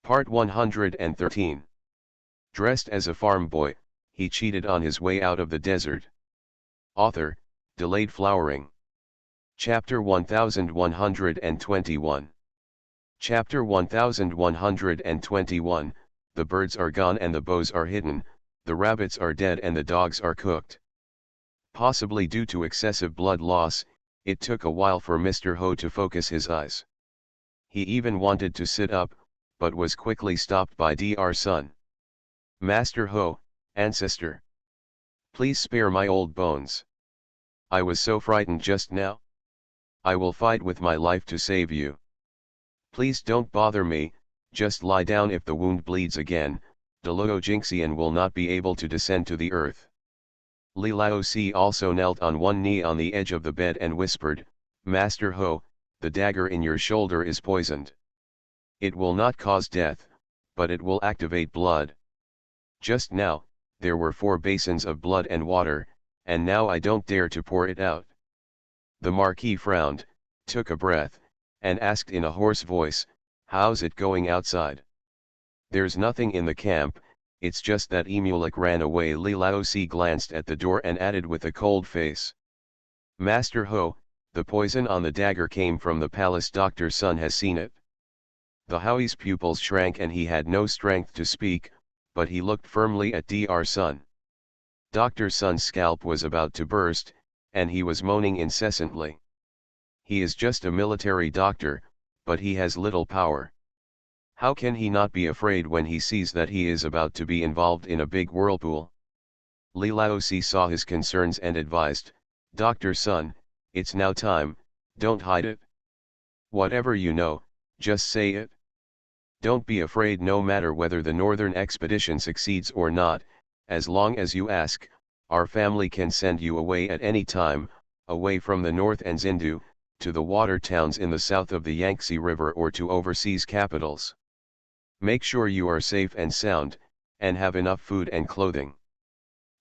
Part 113. Dressed as a farm boy, he cheated on his way out of the desert. Author, Delayed Flowering. Chapter 1121. Chapter 1121, The birds are gone and the bows are hidden, the rabbits are dead and the dogs are cooked. Possibly due to excessive blood loss, it took a while for Mr. Ho to focus his eyes. He even wanted to sit up, but was quickly stopped by Dr. Sun. Master Ho, ancestor. Please spare my old bones. I was so frightened just now. I will fight with my life to save you. Please don't bother me, just lie down. If the wound bleeds again, Deluo Jinxian will not be able to descend to the earth. Li Laozi also knelt on one knee on the edge of the bed and whispered, Master Ho, the dagger in your shoulder is poisoned. It will not cause death, but it will activate blood. Just now, there were 4 basins of blood and water, and now I don't dare to pour it out. The Marquis frowned, took a breath, and asked in a hoarse voice, how's it going outside? There's nothing in the camp, it's just that Emulek ran away. Li Laozi glanced at the door and added with a cold face. Master Ho, the poison on the dagger came from the palace. Dr. Sun has seen it. The Howie's pupils shrank and he had no strength to speak, but he looked firmly at Dr. Sun. Dr. Sun's scalp was about to burst, and he was moaning incessantly. He is just a military doctor, but he has little power. How can he not be afraid when he sees that he is about to be involved in a big whirlpool? Li Laozi saw his concerns and advised, Dr. Sun, it's now time, don't hide it. Whatever you know, just say it. Don't be afraid no matter whether the northern expedition succeeds or not, as long as you ask, our family can send you away at any time, away from the north and Zindu, to the water towns in the south of the Yangtze River or to overseas capitals. Make sure you are safe and sound, and have enough food and clothing.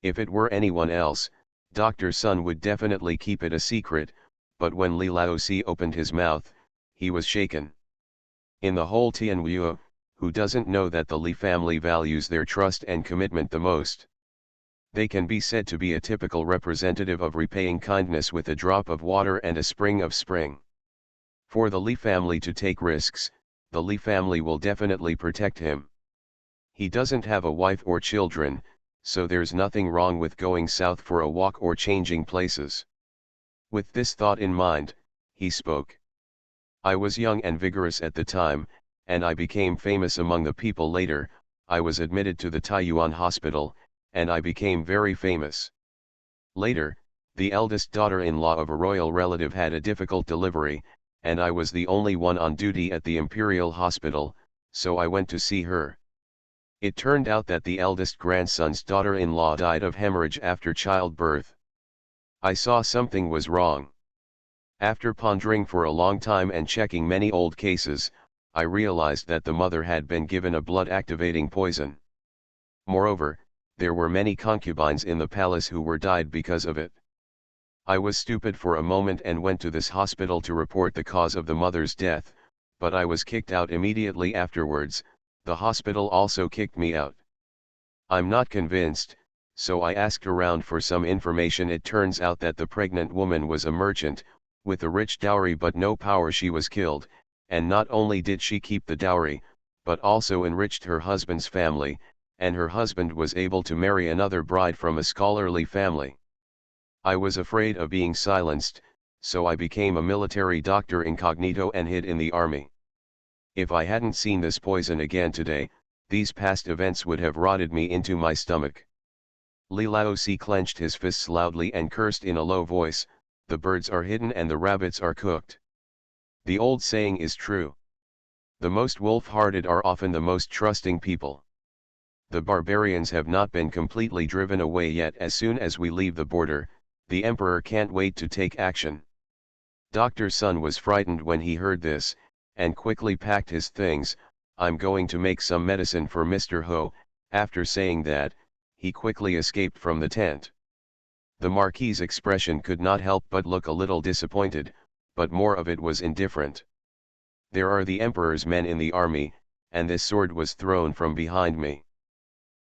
If it were anyone else, Dr. Sun would definitely keep it a secret, but when Li Laozi opened his mouth, he was shaken. In the whole Tianwu, who doesn't know that the Li family values their trust and commitment the most? They can be said to be a typical representative of repaying kindness with a drop of water and a spring of spring. For the Li family to take risks, the Li family will definitely protect him. He doesn't have a wife or children, so there's nothing wrong with going south for a walk or changing places. With this thought in mind, he spoke. I was young and vigorous at the time, and I became famous among the people later. I was admitted to the Taiyuan hospital, and I became very famous. Later, the eldest daughter-in-law of a royal relative had a difficult delivery, and I was the only one on duty at the imperial hospital, so I went to see her. It turned out that the eldest grandson's daughter-in-law died of hemorrhage after childbirth. I saw something was wrong. After pondering for a long time and checking many old cases, I realized that the mother had been given a blood-activating poison. Moreover, there were many concubines in the palace who were died because of it. I was stupid for a moment and went to this hospital to report the cause of the mother's death, but I was kicked out immediately afterwards. The hospital also kicked me out. I'm not convinced, so I asked around for some information. It turns out that the pregnant woman was a merchant, with a rich dowry but no power. She was killed, and not only did she keep the dowry, but also enriched her husband's family, and her husband was able to marry another bride from a scholarly family. I was afraid of being silenced, so I became a military doctor incognito and hid in the army. If I hadn't seen this poison again today, these past events would have rotted me into my stomach. Li Laozi clenched his fists loudly and cursed in a low voice, the birds are hidden and the rabbits are cooked. The old saying is true. The most wolf-hearted are often the most trusting people. The barbarians have not been completely driven away yet. As soon as we leave the border, the emperor can't wait to take action. Dr. Sun was frightened when he heard this, and quickly packed his things. I'm going to make some medicine for Mr. Ho. After saying that, he quickly escaped from the tent. The Marquis's expression could not help but look a little disappointed, but more of it was indifferent. There are the emperor's men in the army, and this sword was thrown from behind me.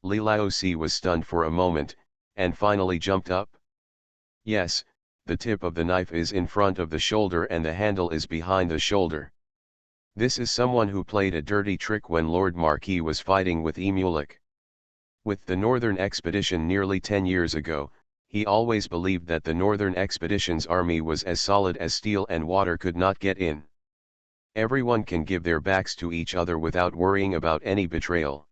Li Laozi was stunned for a moment, and finally jumped up. Yes, the tip of the knife is in front of the shoulder and the handle is behind the shoulder. This is someone who played a dirty trick when Lord Marquis was fighting with Emulik. With the Northern Expedition nearly 10 years ago, he always believed that the Northern Expedition's army was as solid as steel and water could not get in. Everyone can give their backs to each other without worrying about any betrayal.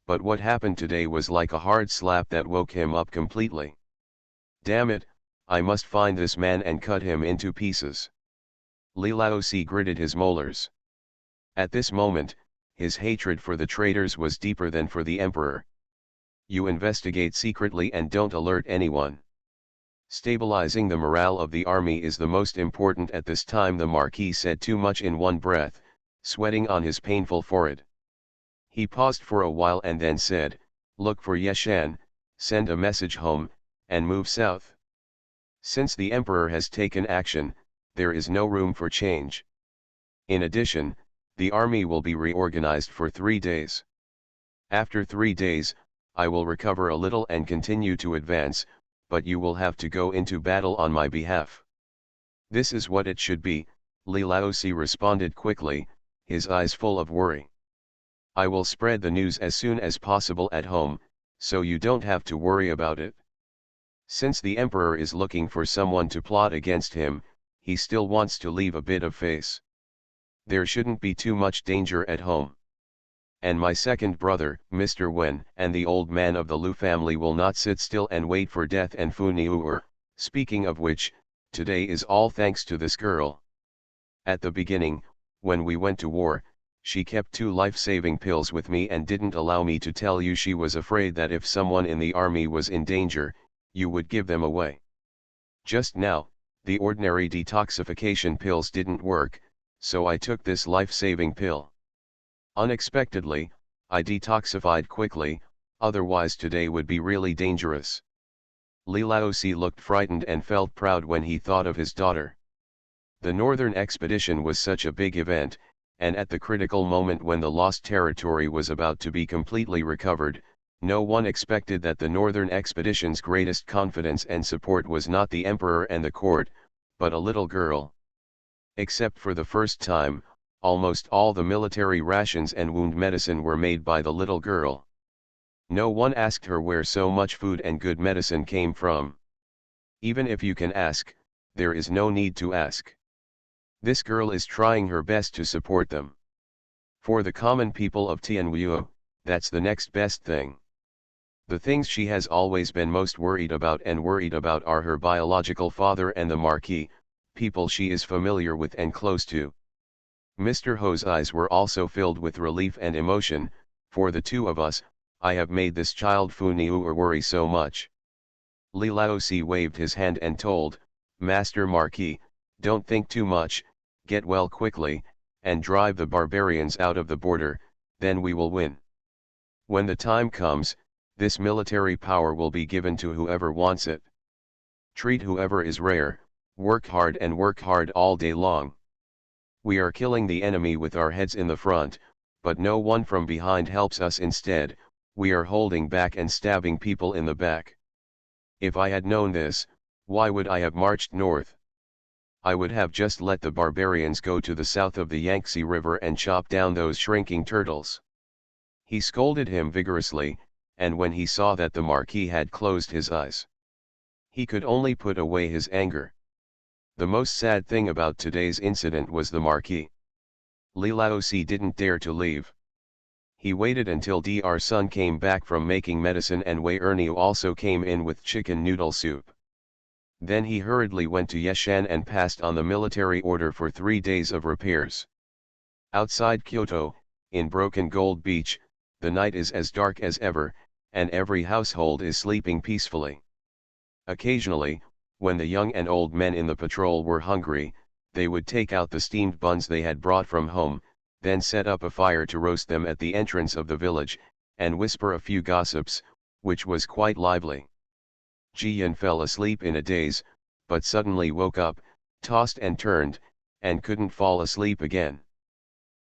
But what happened today was like a hard slap that woke him up completely. Damn it, I must find this man and cut him into pieces. Li Laozi gritted his molars. At this moment, his hatred for the traitors was deeper than for the emperor. You investigate secretly and don't alert anyone. Stabilizing the morale of the army is the most important at this time, the Marquis said too much in one breath, sweating on his painful forehead. He paused for a while and then said, "Look for Yeshan, send a message home, and move south. Since the emperor has taken action, there is no room for change. In addition, the army will be reorganized for 3 days. After 3 days, I will recover a little and continue to advance, but you will have to go into battle on my behalf." "This is what it should be," Li Laozi responded quickly, his eyes full of worry. "I will spread the news as soon as possible at home, so you don't have to worry about it. Since the emperor is looking for someone to plot against him, he still wants to leave a bit of face. There shouldn't be too much danger at home. And my second brother, Mr. Wen, and the old man of the Lu family will not sit still and wait for death and Fu Niuer, speaking of which, today is all thanks to this girl. At the beginning, when we went to war, she kept 2 life-saving pills with me and didn't allow me to tell you. She was afraid that if someone in the army was in danger, you would give them away. Just now, the ordinary detoxification pills didn't work, so I took this life-saving pill. Unexpectedly, I detoxified quickly, otherwise today would be really dangerous." Li Laozi looked frightened and felt proud when he thought of his daughter. The Northern Expedition was such a big event, and at the critical moment when the lost territory was about to be completely recovered, no one expected that the Northern Expedition's greatest confidence and support was not the emperor and the court, but a little girl. Except for the first time, almost all the military rations and wound medicine were made by the little girl. No one asked her where so much food and good medicine came from. Even if you can ask, there is no need to ask. This girl is trying her best to support them. For the common people of Tianwu, that's the next best thing. The things she has always been most worried about are her biological father and the Marquis, people she is familiar with and close to. Mr. Ho's eyes were also filled with relief and emotion. "For the 2 of us, I have made this child Fu Niuer worry so much." Li Laozi waved his hand and told, "Master Marquis, don't think too much, get well quickly, and drive the barbarians out of the border, then we will win. When the time comes, this military power will be given to whoever wants it. Treat whoever is rare, work hard all day long. We are killing the enemy with our heads in the front, but no one from behind helps us. Instead, we are holding back and stabbing people in the back. If I had known this, why would I have marched north? I would have just let the barbarians go to the south of the Yangtze River and chop down those shrinking turtles." He scolded him vigorously, and when he saw that the Marquis had closed his eyes, he could only put away his anger. The most sad thing about today's incident was the Marquis. Li Laozi didn't dare to leave. He waited until Dr. Sun came back from making medicine and Wei Erniu also came in with chicken noodle soup. Then he hurriedly went to Yeshan and passed on the military order for 3 days of repairs. Outside Kyoto, in Broken Gold Beach, the night is as dark as ever, and every household is sleeping peacefully. Occasionally, when the young and old men in the patrol were hungry, they would take out the steamed buns they had brought from home, then set up a fire to roast them at the entrance of the village, and whisper a few gossips, which was quite lively. Ji Yan fell asleep in a daze, but suddenly woke up, tossed and turned, and couldn't fall asleep again.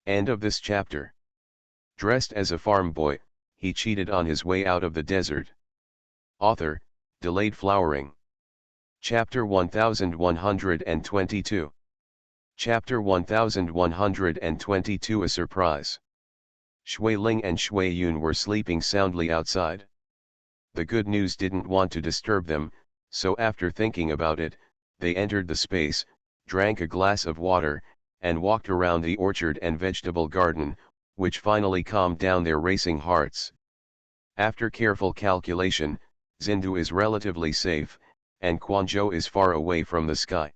End of this chapter. Dressed as a farm boy, he cheated on his way out of the desert. Author, Delayed Flowering. Chapter 1122. Chapter 1122 A Surprise. Shui Ling and Shui Yun were sleeping soundly outside. The good news didn't want to disturb them, so after thinking about it, they entered the space, drank a glass of water, and walked around the orchard and vegetable garden, which finally calmed down their racing hearts. After careful calculation, Xindu is relatively safe, and Quanzhou is far away from the sky.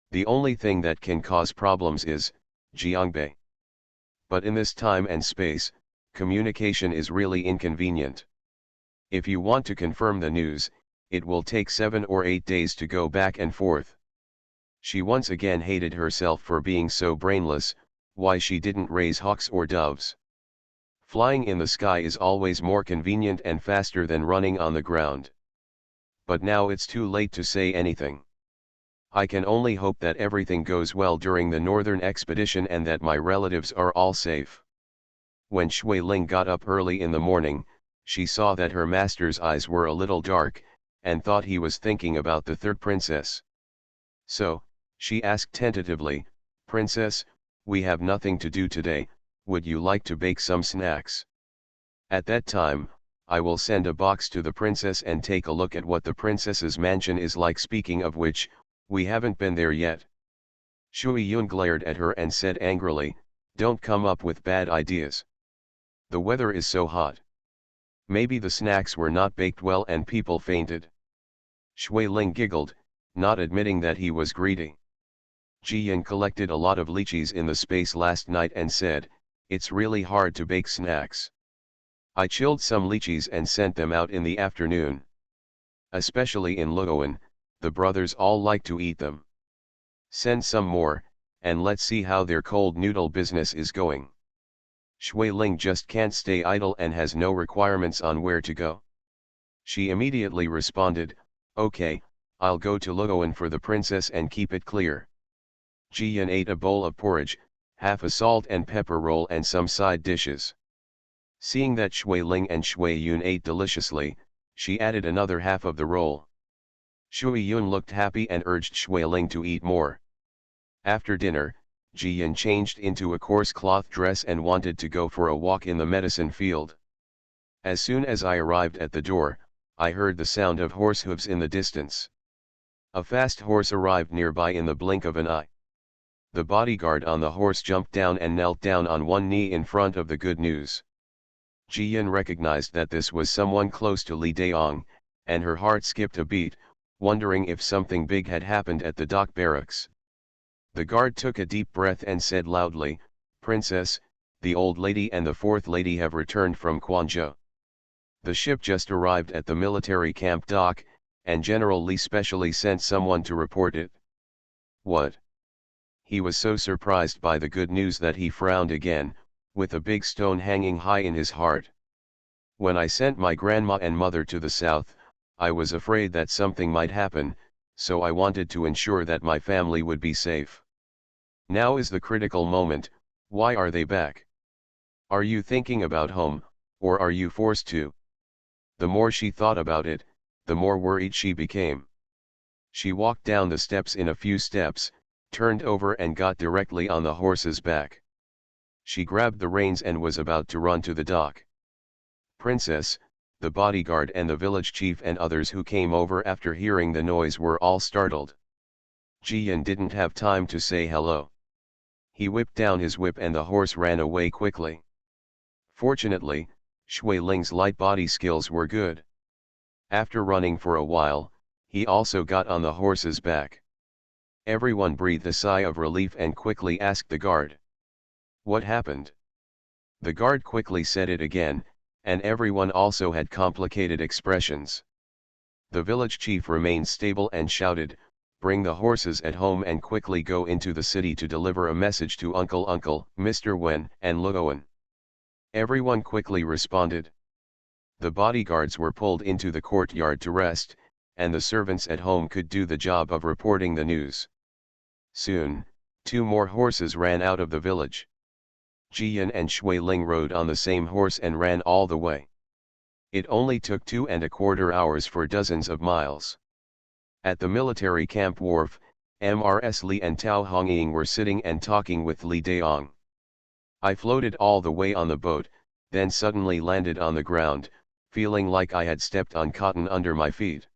The only thing that can cause problems is Jiangbei. But in this time and space, communication is really inconvenient. If you want to confirm the news, it will take 7 or 8 days to go back and forth. She once again hated herself for being so brainless, why she didn't raise hawks or doves. Flying in the sky is always more convenient and faster than running on the ground. But now it's too late to say anything. I can only hope that everything goes well during the northern expedition and that my relatives are all safe. When Shui Ling got up early in the morning, she saw that her master's eyes were a little dark, and thought he was thinking about the third princess. So, she asked tentatively, "Princess, we have nothing to do today, would you like to bake some snacks? At that time, I will send a box to the princess and take a look at what the princess's mansion is like. Speaking of which, we haven't been there yet." Shui Yun glared at her and said angrily, "Don't come up with bad ideas. The weather is so hot. Maybe the snacks were not baked well and people fainted." Shui Ling giggled, not admitting that he was greedy. Jiyan collected a lot of lychees in the space last night and said, "It's really hard to bake snacks. I chilled some lychees and sent them out in the afternoon. Especially in Luoan, the brothers all like to eat them. Send some more, and let's see how their cold noodle business is going." Shui Ling just can't stay idle and has no requirements on where to go. She immediately responded, "Okay, I'll go to Luoan for the princess and keep it clear." Jiyan ate a bowl of porridge, half a salt and pepper roll and some side dishes. Seeing that Shui Ling and Shui Yun ate deliciously, she added another half of the roll. Shui Yun looked happy and urged Shui Ling to eat more. After dinner, Jiyan changed into a coarse cloth dress and wanted to go for a walk in the medicine field. As soon as I arrived at the door, I heard the sound of horse hooves in the distance. A fast horse arrived nearby in the blink of an eye. The bodyguard on the horse jumped down and knelt down on one knee in front of the good news. Jiyan recognized that this was someone close to Li Daong, and her heart skipped a beat, wondering if something big had happened at the dock barracks. The guard took a deep breath and said loudly, "Princess, the old lady and the fourth lady have returned from Quanzhou. The ship just arrived at the military camp dock, and General Li specially sent someone to report it." "What?" He was so surprised by the good news that he frowned again, with a big stone hanging high in his heart. "When I sent my grandma and mother to the south, I was afraid that something might happen, so I wanted to ensure that my family would be safe. Now is the critical moment. Why are they back? Are you thinking about home, or are you forced to?" The more she thought about it, the more worried she became. She walked down the steps in a few steps, turned over and got directly on the horse's back. She grabbed the reins and was about to run to the dock. "Princess," the bodyguard and the village chief and others who came over after hearing the noise were all startled. Jiyan didn't have time to say hello. He whipped down his whip and the horse ran away quickly. Fortunately, Shui Ling's light body skills were good. After running for a while, he also got on the horse's back. Everyone breathed a sigh of relief and quickly asked the guard, "What happened?" The guard quickly said it again, and everyone also had complicated expressions. The village chief remained stable and shouted, "Bring the horses at home and quickly go into the city to deliver a message to Uncle Mr. Wen, and Luoan." Everyone quickly responded. The bodyguards were pulled into the courtyard to rest, and the servants at home could do the job of reporting the news. Soon, 2 more horses ran out of the village. Jiyan and Shui Ling rode on the same horse and ran all the way. It only took 2.25 hours for dozens of miles. At the military camp wharf, Mrs. Li and Tao Hongying were sitting and talking with Li Daong. I floated all the way on the boat, then suddenly landed on the ground, feeling like I had stepped on cotton under my feet.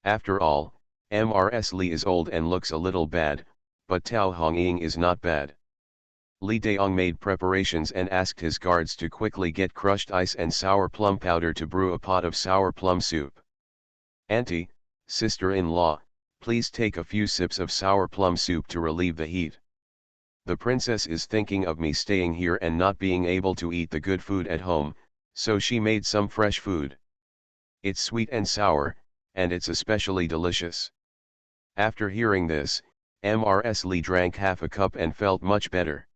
After all, Mrs. Li is old and looks a little bad, but Tao Hongying is not bad. Li Daong made preparations and asked his guards to quickly get crushed ice and sour plum powder to brew a pot of sour plum soup. Auntie, sister-in-law, please take a few sips of sour plum soup to relieve the heat. The princess is thinking of me staying here and not being able to eat the good food at home, so she made some fresh food. It's sweet and sour, and it's especially delicious. After hearing this, Mrs. Li drank half a cup and felt much better.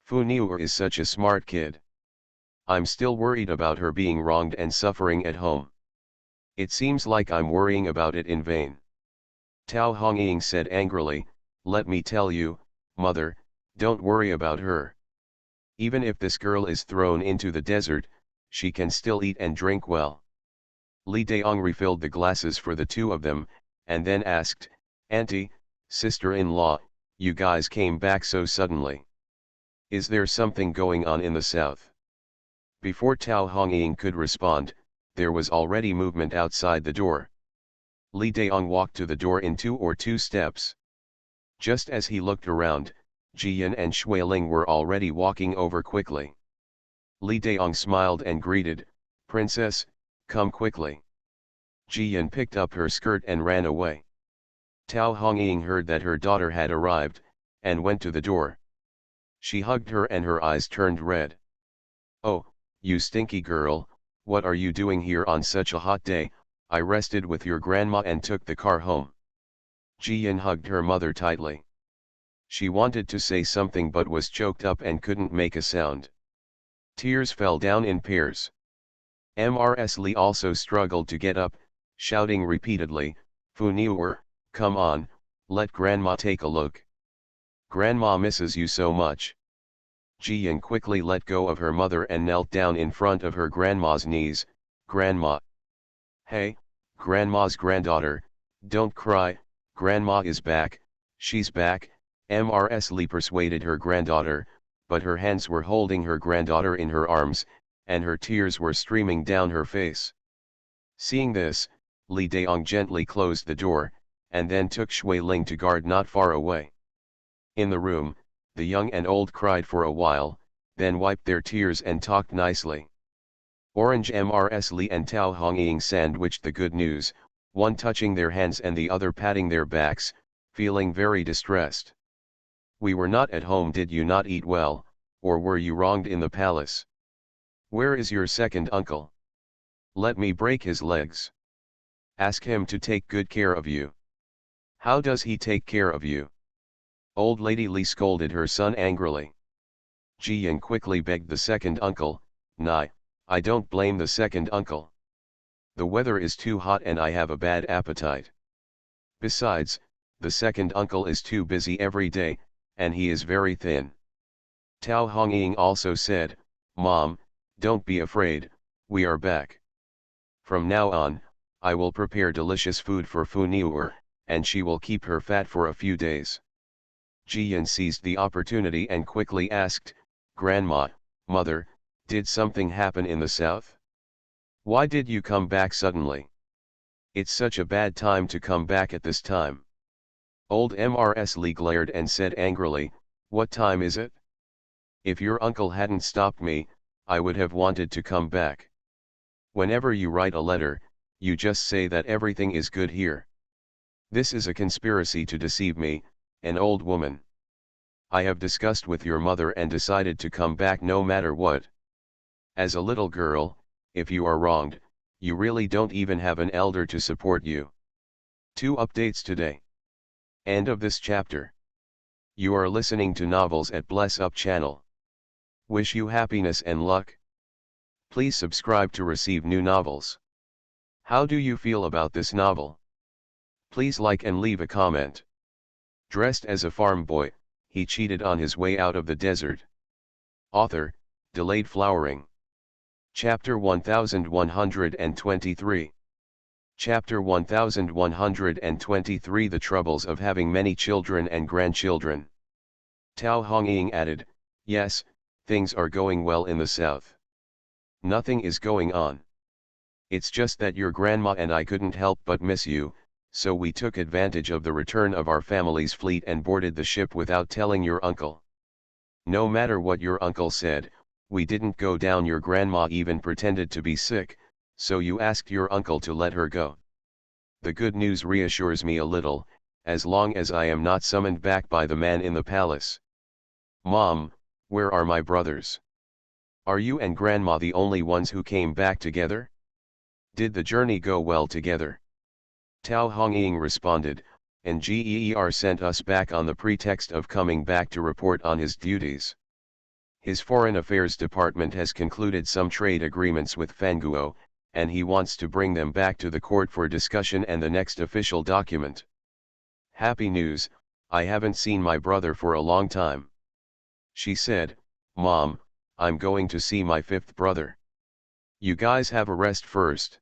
Fu Niuer is such a smart kid. I'm still worried about her being wronged and suffering at home. It seems like I'm worrying about it in vain. Tao Hongying said angrily, let me tell you, mother, don't worry about her. Even if this girl is thrown into the desert, she can still eat and drink well. Li Daong refilled the glasses for the two of them, and then asked, Auntie, sister-in-law, you guys came back so suddenly. Is there something going on in the south? Before Tao Hongying could respond, there was already movement outside the door. Li Daong walked to the door in 2 or 2 steps. Just as he looked around, Jiyan and Shui Ling were already walking over quickly. Li Daong smiled and greeted, Princess, come quickly. Jiyan picked up her skirt and ran away. Tao Hongying heard that her daughter had arrived, and went to the door. She hugged her and her eyes turned red. Oh, you stinky girl, what are you doing here on such a hot day? I rested with your grandma and took the car home. Jiyan hugged her mother tightly. She wanted to say something but was choked up and couldn't make a sound. Tears fell down in pairs. Mrs. Li also struggled to get up, shouting repeatedly, Fu Niuer, come on, let grandma take a look. Grandma misses you so much. Jiyan quickly let go of her mother and knelt down in front of her grandma's knees. Grandma. Hey, grandma's granddaughter, don't cry, grandma is back, she's back. Mrs. Li persuaded her granddaughter, but her hands were holding her granddaughter in her arms, and her tears were streaming down her face. Seeing this, Li Daong gently closed the door, and then took Shui Ling to guard not far away. In the room, the young and old cried for a while, then wiped their tears and talked nicely. Orange Mrs. Li and Tao Hongying sandwiched the good news, one touching their hands and the other patting their backs, feeling very distressed. We were not at home. Did you not eat well, or were you wronged in the palace? Where is your second uncle? Let me break his legs. Ask him to take good care of you. How does he take care of you? Old Lady Li scolded her son angrily. Jiyan quickly begged the second uncle, Nai, I don't blame the second uncle. The weather is too hot and I have a bad appetite. Besides, the second uncle is too busy every day, and he is very thin. Tao Hongying also said, Mom, don't be afraid, we are back. From now on, I will prepare delicious food for Fu Niuer, and she will keep her fat for a few days. Jiyan seized the opportunity and quickly asked, Grandma, Mother, did something happen in the south? Why did you come back suddenly? It's such a bad time to come back at this time. Old Mrs. Li glared and said angrily, What time is it? If your uncle hadn't stopped me, I would have wanted to come back. Whenever you write a letter, you just say that everything is good here. This is a conspiracy to deceive me, an old woman. I have discussed with your mother and decided to come back no matter what. As a little girl, if you are wronged, you really don't even have an elder to support you. 2 updates today. End of this chapter. You are listening to Novels at Bless Up channel. Wish you happiness and luck. Please subscribe to receive new novels. How do you feel about this novel? Please like and leave a comment. Dressed as a farm boy, he cheated on his way out of the desert. Author, Delayed Flowering. Chapter 1123. Chapter 1123 The Troubles of Having Many Children and Grandchildren. Tao Hongying added, yes, things are going well in the south. Nothing is going on. It's just that your grandma and I couldn't help but miss you, so we took advantage of the return of our family's fleet and boarded the ship without telling your uncle. No matter what your uncle said, we didn't go down. Your grandma even pretended to be sick, so you asked your uncle to let her go. The good news reassures me a little, as long as I am not summoned back by the man in the palace. Mom, where are my brothers? Are you and grandma the only ones who came back together? Did the journey go well together? Tao Hongying responded, and Geer sent us back on the pretext of coming back to report on his duties. His Foreign Affairs Department has concluded some trade agreements with Fanguo, and he wants to bring them back to the court for discussion and the next official document. Happy news, I haven't seen my brother for a long time. She said, Mom, I'm going to see my fifth brother. You guys have a rest first.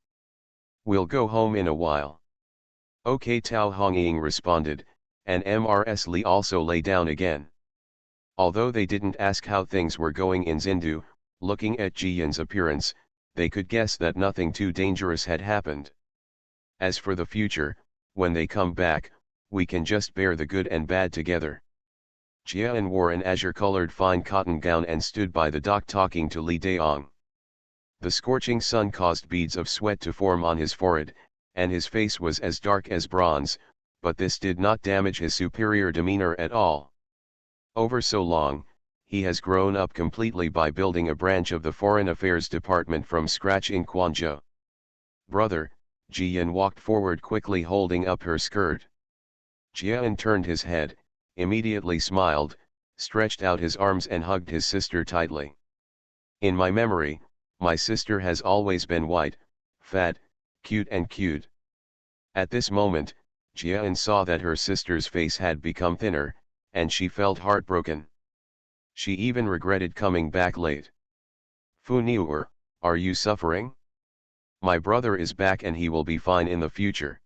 We'll go home in a while. Okay, Tao Hongying responded, and Mrs. Li also lay down again. Although they didn't ask how things were going in Zindu, looking at Jiyan's appearance, they could guess that nothing too dangerous had happened. As for the future, when they come back, we can just bear the good and bad together. Jiyan wore an azure-colored fine cotton gown and stood by the dock talking to Li Daong. The scorching sun caused beads of sweat to form on his forehead, and his face was as dark as bronze, but this did not damage his superior demeanor at all. Over so long, he has grown up completely by building a branch of the Foreign Affairs Department from scratch in Quanzhou. Brother, Jiyan walked forward quickly holding up her skirt. Jiyan turned his head, immediately smiled, stretched out his arms and hugged his sister tightly. In my memory, my sister has always been white, fat, cute. At this moment, Jiyan saw that her sister's face had become thinner, and she felt heartbroken. She even regretted coming back late. Fu Niuer, are you suffering? My brother is back and he will be fine in the future.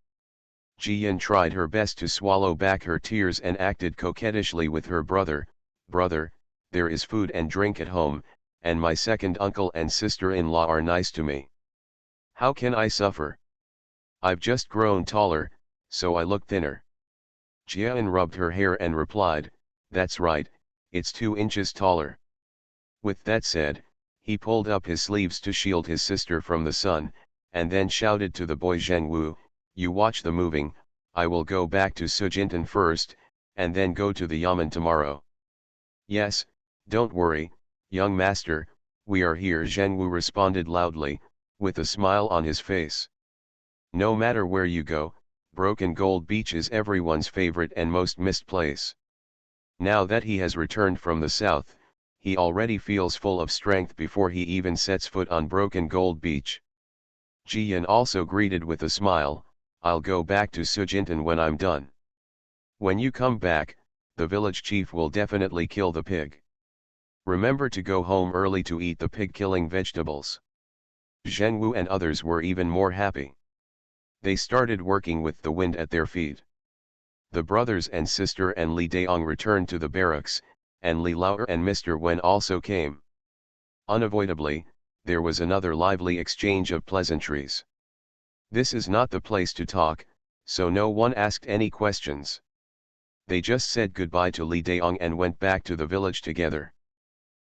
Jiyan tried her best to swallow back her tears and acted coquettishly with her brother. Brother, there is food and drink at home, and my second uncle and sister-in-law are nice to me. How can I suffer? I've just grown taller, so I look thinner. Jiyan rubbed her hair and replied, that's right, it's 2 inches taller. With that said, he pulled up his sleeves to shield his sister from the sun, and then shouted to the boy Zhengwu, you watch the moving, I will go back to Sujintan first, and then go to the Yamen tomorrow. Yes, don't worry, young master, we are here, Zhengwu responded loudly, with a smile on his face. No matter where you go, Broken Gold Beach is everyone's favorite and most missed place. Now that he has returned from the south, he already feels full of strength before he even sets foot on Broken Gold Beach. Jiyan also greeted with a smile, I'll go back to Sujintan when I'm done. When you come back, the village chief will definitely kill the pig. Remember to go home early to eat the pig-killing vegetables. Zhengwu and others were even more happy. They started working with the wind at their feet. The brothers and sister and Li Daong returned to the barracks, and Li Laoer and Mr. Wen also came. Unavoidably, there was another lively exchange of pleasantries. This is not the place to talk, so no one asked any questions. They just said goodbye to Li Daong and went back to the village together.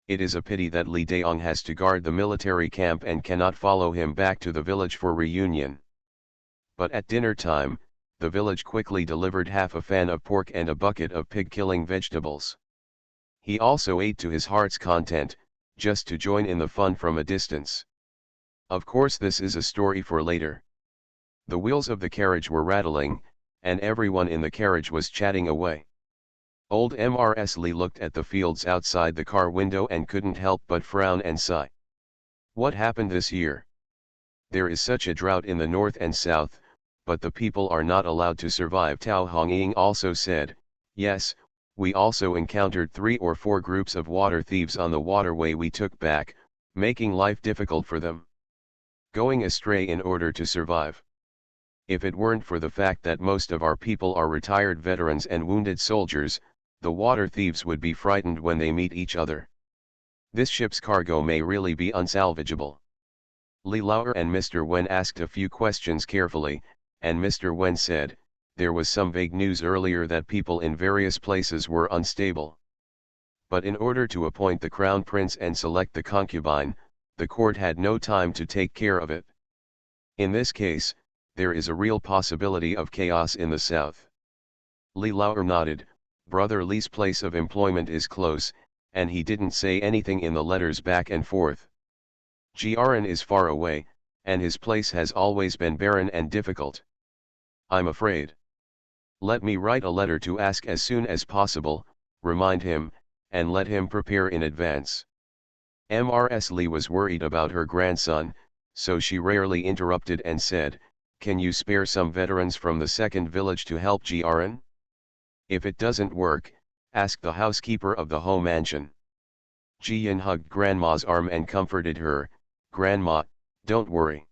It is a pity that Li Daong has to guard the military camp and cannot follow him back to the village for reunion. But at dinner time, the village quickly delivered half a fan of pork and a bucket of pig-killing vegetables. He also ate to his heart's content, just to join in the fun from a distance. Of course, this is a story for later. The wheels of the carriage were rattling, and everyone in the carriage was chatting away. Old Mrs. Li looked at the fields outside the car window and couldn't help but frown and sigh. What happened this year? There is such a drought in the north and south, but the people are not allowed to survive. Tao Hongying also said, yes, We also encountered 3 or 4 groups of water thieves on the waterway we took back, making life difficult for them. Going astray in order to survive. If it weren't for the fact that most of our people are retired veterans and wounded soldiers, the water thieves would be frightened when they meet each other. This ship's cargo may really be unsalvageable. Li Lauer and Mr. Wen asked a few questions carefully, and Mr. Wen said, there was some vague news earlier that people in various places were unstable. But in order to appoint the crown prince and select the concubine, the court had no time to take care of it. In this case, there is a real possibility of chaos in the south. Li Lauer nodded. Brother Li's place of employment is close, and he didn't say anything in the letters back and forth. Jiaran is far away, and his place has always been barren and difficult. I'm afraid. Let me write a letter to ask as soon as possible, remind him, and let him prepare in advance. Mrs. Li was worried about her grandson, so she rarely interrupted and said, can you spare some veterans from the second village to help Jiaran? If it doesn't work, ask the housekeeper of the home mansion. Jiyan hugged Grandma's arm and comforted her, Grandma, don't worry.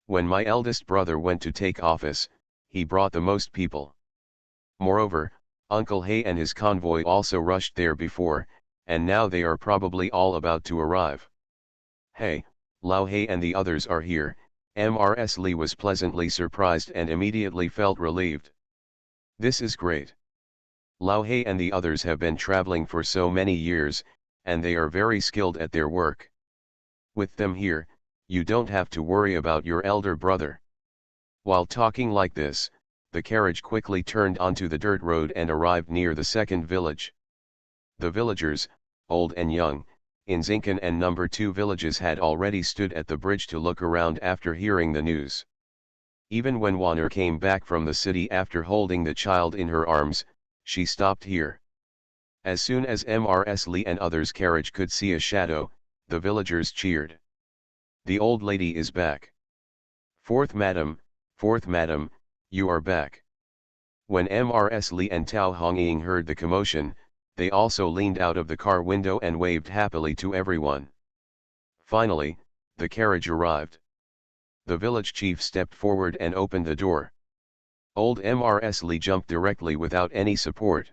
When my eldest brother went to take office, he brought the most people. Moreover, Uncle He and his convoy also rushed there before, and now they are probably all about to arrive. Hey, Lao He and the others are here. Mrs. Li was pleasantly surprised and immediately felt relieved. This is great. Lao He and the others have been traveling for so many years, and they are very skilled at their work. With them here, you don't have to worry about your elder brother. While talking like this, the carriage quickly turned onto the dirt road and arrived near the second village. The villagers, old and young, in Zinken and number 2 villages had already stood at the bridge to look around after hearing the news. Even when Wanner came back from the city after holding the child in her arms, she stopped here. As soon as Mrs. Li and others' carriage could see a shadow, the villagers cheered. The old lady is back. Fourth madam, you are back. When Mrs. Li and Tao Hongying heard the commotion, they also leaned out of the car window and waved happily to everyone. Finally, the carriage arrived. The village chief stepped forward and opened the door. Old Mrs. Li jumped directly without any support.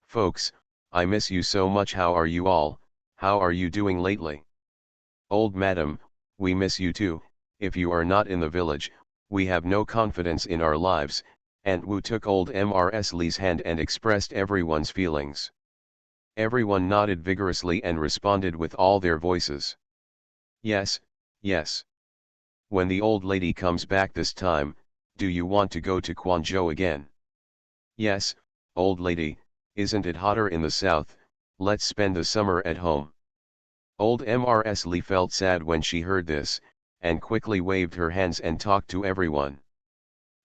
Folks, I miss you so much. How are you all? How are you doing lately? Old madam, we miss you too. If you are not in the village, we have no confidence in our lives. Aunt Wu took old Mrs. Li's hand and expressed everyone's feelings. Everyone nodded vigorously and responded with all their voices. Yes, yes. When the old lady comes back this time, do you want to go to Quanzhou again? Yes, old lady, isn't it hotter in the south? Let's spend the summer at home. Old Mrs. Li felt sad when she heard this, and quickly waved her hands and talked to everyone.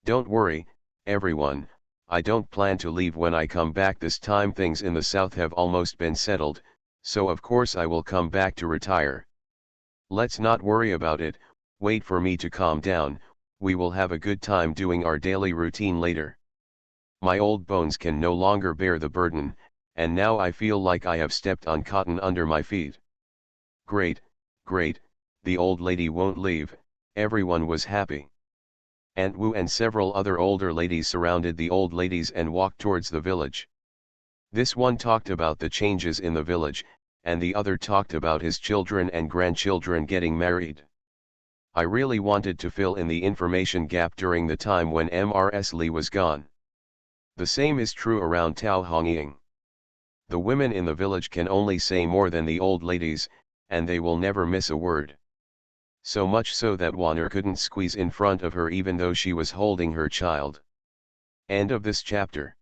Don't worry, everyone, I don't plan to leave when I come back this time. Things in the south have almost been settled, so of course I will come back to retire. Let's not worry about it, wait for me to calm down, we will have a good time doing our daily routine later. My old bones can no longer bear the burden, and now I feel like I have stepped on cotton under my feet. Great, great, the old lady won't leave. Everyone was happy. Aunt Wu and several other older ladies surrounded the old ladies and walked towards the village. This one talked about the changes in the village, and the other talked about his children and grandchildren getting married. I really wanted to fill in the information gap during the time when Mrs. Li was gone. The same is true around Tao Hongying. The women in the village can only say more than the old ladies, and they will never miss a word. So much so that Wanner couldn't squeeze in front of her even though she was holding her child. End of this chapter.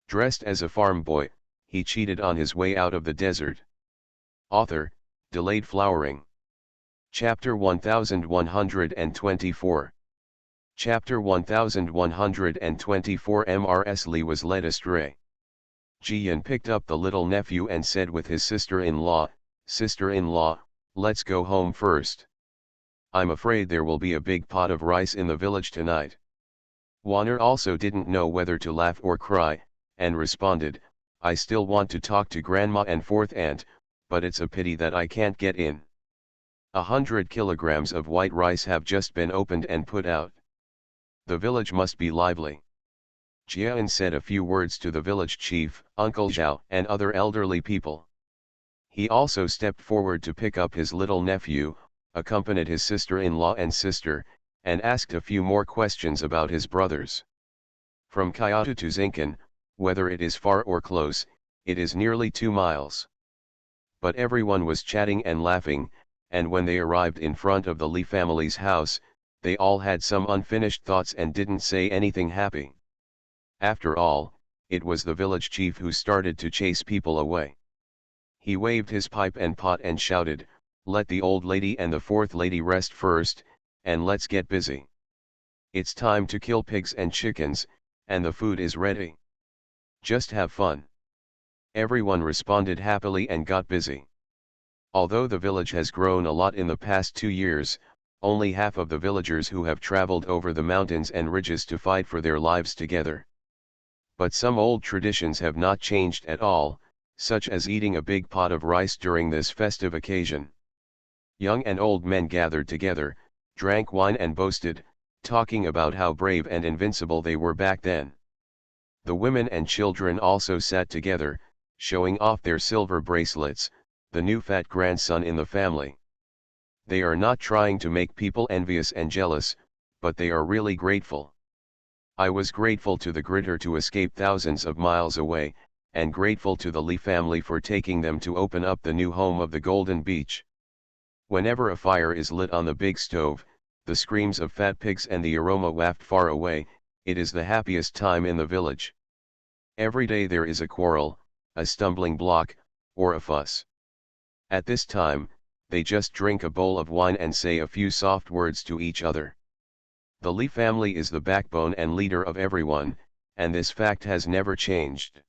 Dressed as a farm boy, he cheated on his way out of the desert. Author, Delayed Flowering. Chapter 1124. Chapter 1124. Mrs. Li was led astray. Jiyan picked up the little nephew and said with his sister-in-law, "Sister-in-law, let's go home first. I'm afraid there will be a big pot of rice in the village tonight." Wanner also didn't know whether to laugh or cry, and responded, I still want to talk to grandma and fourth aunt, but it's a pity that I can't get in. 100 kilograms of white rice have just been opened and put out. The village must be lively. Jian said a few words to the village chief, Uncle Zhao, and other elderly people. He also stepped forward to pick up his little nephew, accompanied his sister-in-law and sister, and asked a few more questions about his brothers. From Kyoto to Zinkan, whether it is far or close, it is nearly 2 miles. But everyone was chatting and laughing, and when they arrived in front of the Li family's house, they all had some unfinished thoughts and didn't say anything happy. After all, it was the village chief who started to chase people away. He waved his pipe and pot and shouted, "Let the old lady and the fourth lady rest first, and let's get busy. It's time to kill pigs and chickens, and the food is ready. Just have fun." Everyone responded happily and got busy. Although the village has grown a lot in the past 2 years, only half of the villagers who have traveled over the mountains and ridges to fight for their lives together. But some old traditions have not changed at all, such as eating a big pot of rice during this festive occasion. Young and old men gathered together, drank wine and boasted, talking about how brave and invincible they were back then. The women and children also sat together, showing off their silver bracelets, the new fat grandson in the family. They are not trying to make people envious and jealous, but they are really grateful. I was grateful to the Gritter to escape thousands of miles away, and grateful to the Li family for taking them to open up the new home of the Golden Beach. Whenever a fire is lit on the big stove, the screams of fat pigs and the aroma waft far away, it is the happiest time in the village. Every day there is a quarrel, a stumbling block, or a fuss. At this time, they just drink a bowl of wine and say a few soft words to each other. The Li family is the backbone and leader of everyone, and this fact has never changed.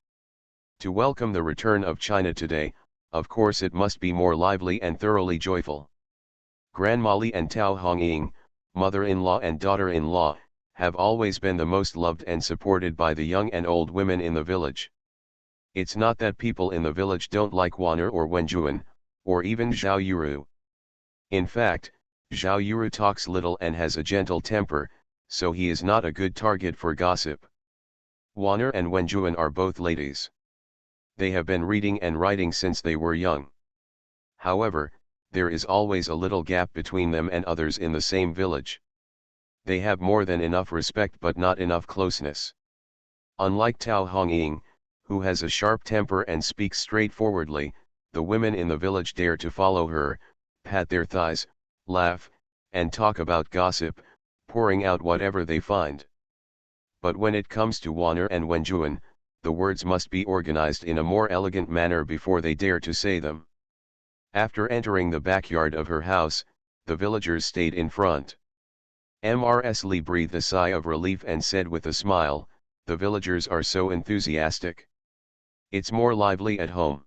To welcome the return of China today, of course it must be more lively and thoroughly joyful. Grandma Li and Tao Hongying, mother-in-law and daughter-in-law, have always been the most loved and supported by the young and old women in the village. It's not that people in the village don't like Wan'er or Wenjuan, or even Zhao Yuru. In fact, Zhao Yuru talks little and has a gentle temper, so he is not a good target for gossip. Wan'er and Wenjuan are both ladies. They have been reading and writing since they were young. However, there is always a little gap between them and others in the same village. They have more than enough respect but not enough closeness. Unlike Tao Hongying, who has a sharp temper and speaks straightforwardly, the women in the village dare to follow her, pat their thighs, laugh, and talk about gossip, pouring out whatever they find. But when it comes to Wan'er and Wenjuan, the words must be organized in a more elegant manner before they dare to say them. After entering the backyard of her house, the villagers stayed in front. Mrs. Li breathed a sigh of relief and said with a smile, "The villagers are so enthusiastic. It's more lively at home."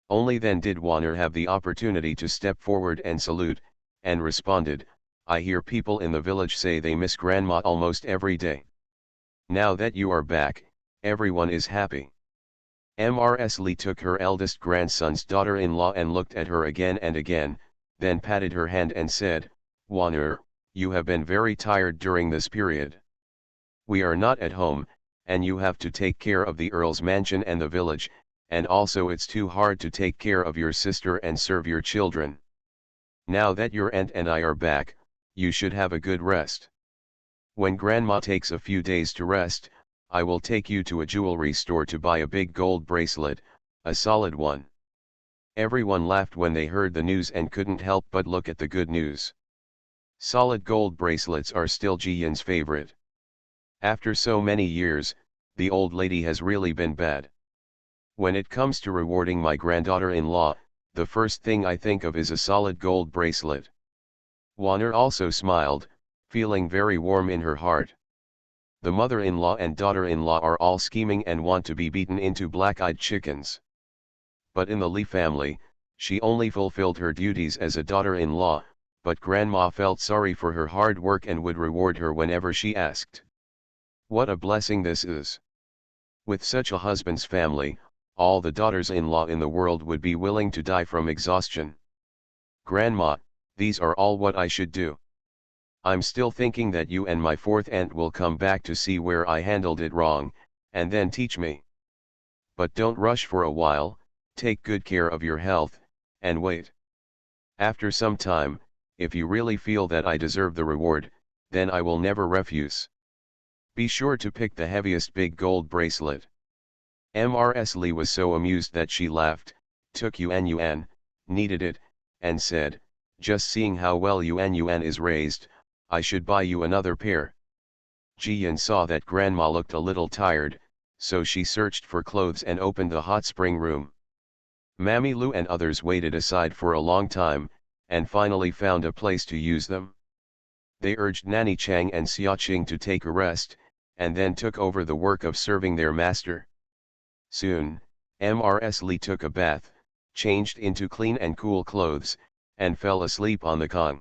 Only then did Wan'er have the opportunity to step forward and salute, and responded, "I hear people in the village say they miss grandma almost every day. Now that you are back, everyone is happy." Mrs. Li took her eldest grandson's daughter-in-law and looked at her again and again, then patted her hand and said, "Wan'er, you have been very tired during this period. We are not at home, and you have to take care of the Earl's mansion and the village, and also it's too hard to take care of your sister and serve your children. Now that your aunt and I are back, you should have a good rest. When grandma takes a few days to rest, I will take you to a jewelry store to buy a big gold bracelet, a solid one." Everyone laughed when they heard the news and couldn't help but look at the good news. Solid gold bracelets are still Jiyan's favorite. After so many years, the old lady has really been bad. When it comes to rewarding my granddaughter-in-law, the first thing I think of is a solid gold bracelet. Wan'er also smiled, feeling very warm in her heart. The mother-in-law and daughter-in-law are all scheming and want to be beaten into black-eyed chickens. But in the Li family, she only fulfilled her duties as a daughter-in-law, but grandma felt sorry for her hard work and would reward her whenever she asked. What a blessing this is! With such a husband's family, all the daughters-in-law in the world would be willing to die from exhaustion. Grandma, these are all what I should do. I'm still thinking that you and my fourth aunt will come back to see where I handled it wrong, and then teach me. But don't rush for a while, take good care of your health, and wait. After some time, if you really feel that I deserve the reward, then I will never refuse. Be sure to pick the heaviest big gold bracelet. Mrs. Lee was so amused that she laughed, took Yuan, kneaded it, and said, just seeing how well Yuan is raised, I should buy you another pair. Jian saw that Grandma looked a little tired, so she searched for clothes and opened the hot spring room. Mammy Lu and others waited aside for a long time, and finally found a place to use them. They urged Nanny Chang and Xiaoqing to take a rest, and then took over the work of serving their master. Soon, Mrs. Lee took a bath, changed into clean and cool clothes, and fell asleep on the kong.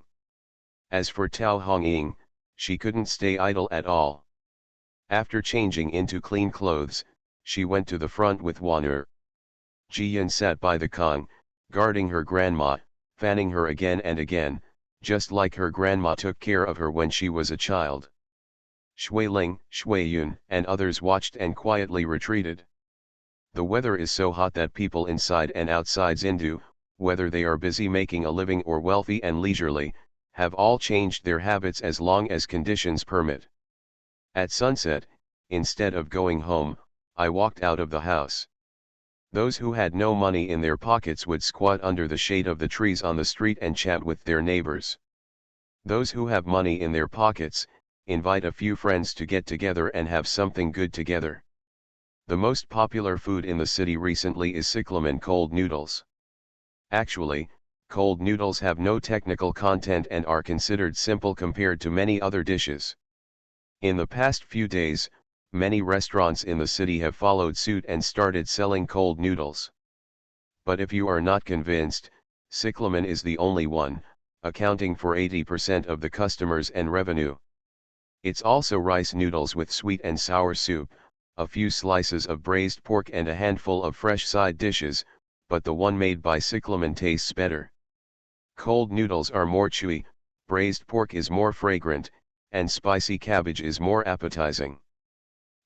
As for Tao Hongying, she couldn't stay idle at all. After changing into clean clothes, she went to the front with Wan'er. Jiyan sat by the kong, guarding her grandma, fanning her again and again, just like her grandma took care of her when she was a child. Shuiling, Shuiyun, and others watched and quietly retreated. The weather is so hot that people inside and outside Zindu, whether they are busy making a living or wealthy and leisurely, have all changed their habits as long as conditions permit. At sunset, instead of going home, I walked out of the house. Those who had no money in their pockets would squat under the shade of the trees on the street and chat with their neighbors. Those who have money in their pockets, invite a few friends to get together and have something good together. The most popular food in the city recently is cyclamen cold noodles. Actually, cold noodles have no technical content and are considered simple compared to many other dishes. In the past few days, many restaurants in the city have followed suit and started selling cold noodles. But if you are not convinced, cyclamen is the only one, accounting for 80% of the customers and revenue. It's also rice noodles with sweet and sour soup, a few slices of braised pork and a handful of fresh side dishes, but the one made by cyclamen tastes better. Cold noodles are more chewy, braised pork is more fragrant, and spicy cabbage is more appetizing.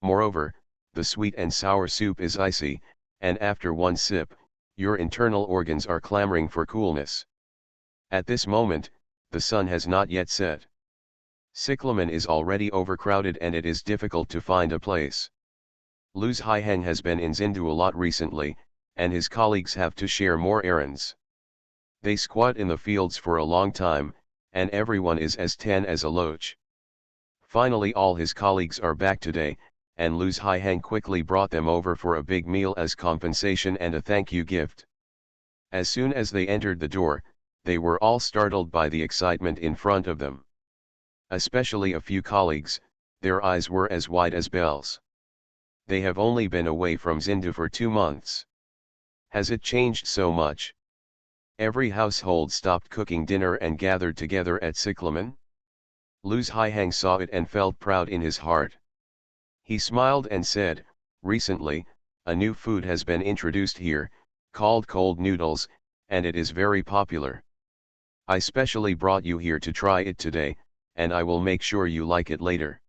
Moreover, the sweet and sour soup is icy, and after one sip, your internal organs are clamoring for coolness. At this moment, the sun has not yet set. Cyclamen is already overcrowded and it is difficult to find a place. Lu Haiheng has been in Zindu a lot recently, and his colleagues have to share more errands. They squat in the fields for a long time, and everyone is as tan as a loach. Finally all his colleagues are back today, and Lu Haiheng quickly brought them over for a big meal as compensation and a thank you gift. As soon as they entered the door, they were all startled by the excitement in front of them. Especially a few colleagues, their eyes were as wide as bells. They have only been away from Zindu for 2 months. Has it changed so much? Every household stopped cooking dinner and gathered together at cyclamen. Lu Haiheng saw it and felt proud in his heart. He smiled and said, recently, a new food has been introduced here, called cold noodles, and it is very popular. I specially brought you here to try it today, and I will make sure you like it later.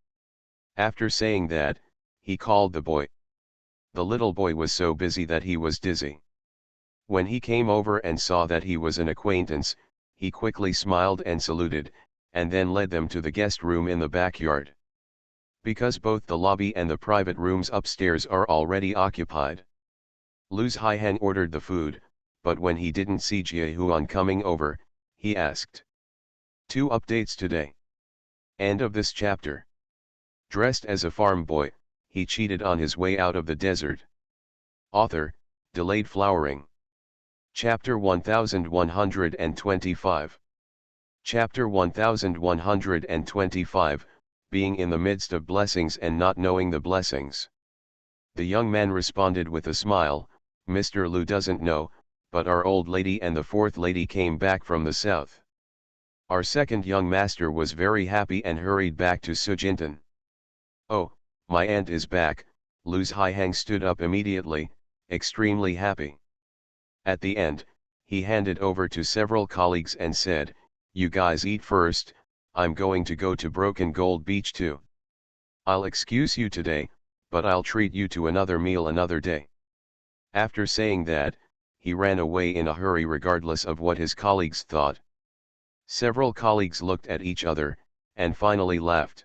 After saying that, he called the boy. The little boy was so busy that he was dizzy. When he came over and saw that he was an acquaintance, he quickly smiled and saluted, and then led them to the guest room in the backyard. Because both the lobby and the private rooms upstairs are already occupied. Lu Haiheng ordered the food, but when he didn't see Jie Huan coming over, he asked. 2 updates today. End of this chapter. Dressed as a farm boy, he cheated on his way out of the desert. Author, Delayed Flowering. Chapter 1125. Chapter 1125, Being in the midst of blessings and not knowing the blessings. The young man responded with a smile, Mr. Lu doesn't know, but our old lady and the fourth lady came back from the south. Our second young master was very happy and hurried back to Sujintan. Oh, my aunt is back. Lu Haiheng stood up immediately, extremely happy. At the end, he handed over to several colleagues and said, "You guys eat first, I'm going to go to Broken Gold Beach too. I'll excuse you today, but I'll treat you to another meal another day." After saying that, he ran away in a hurry regardless of what his colleagues thought. Several colleagues looked at each other, and finally laughed.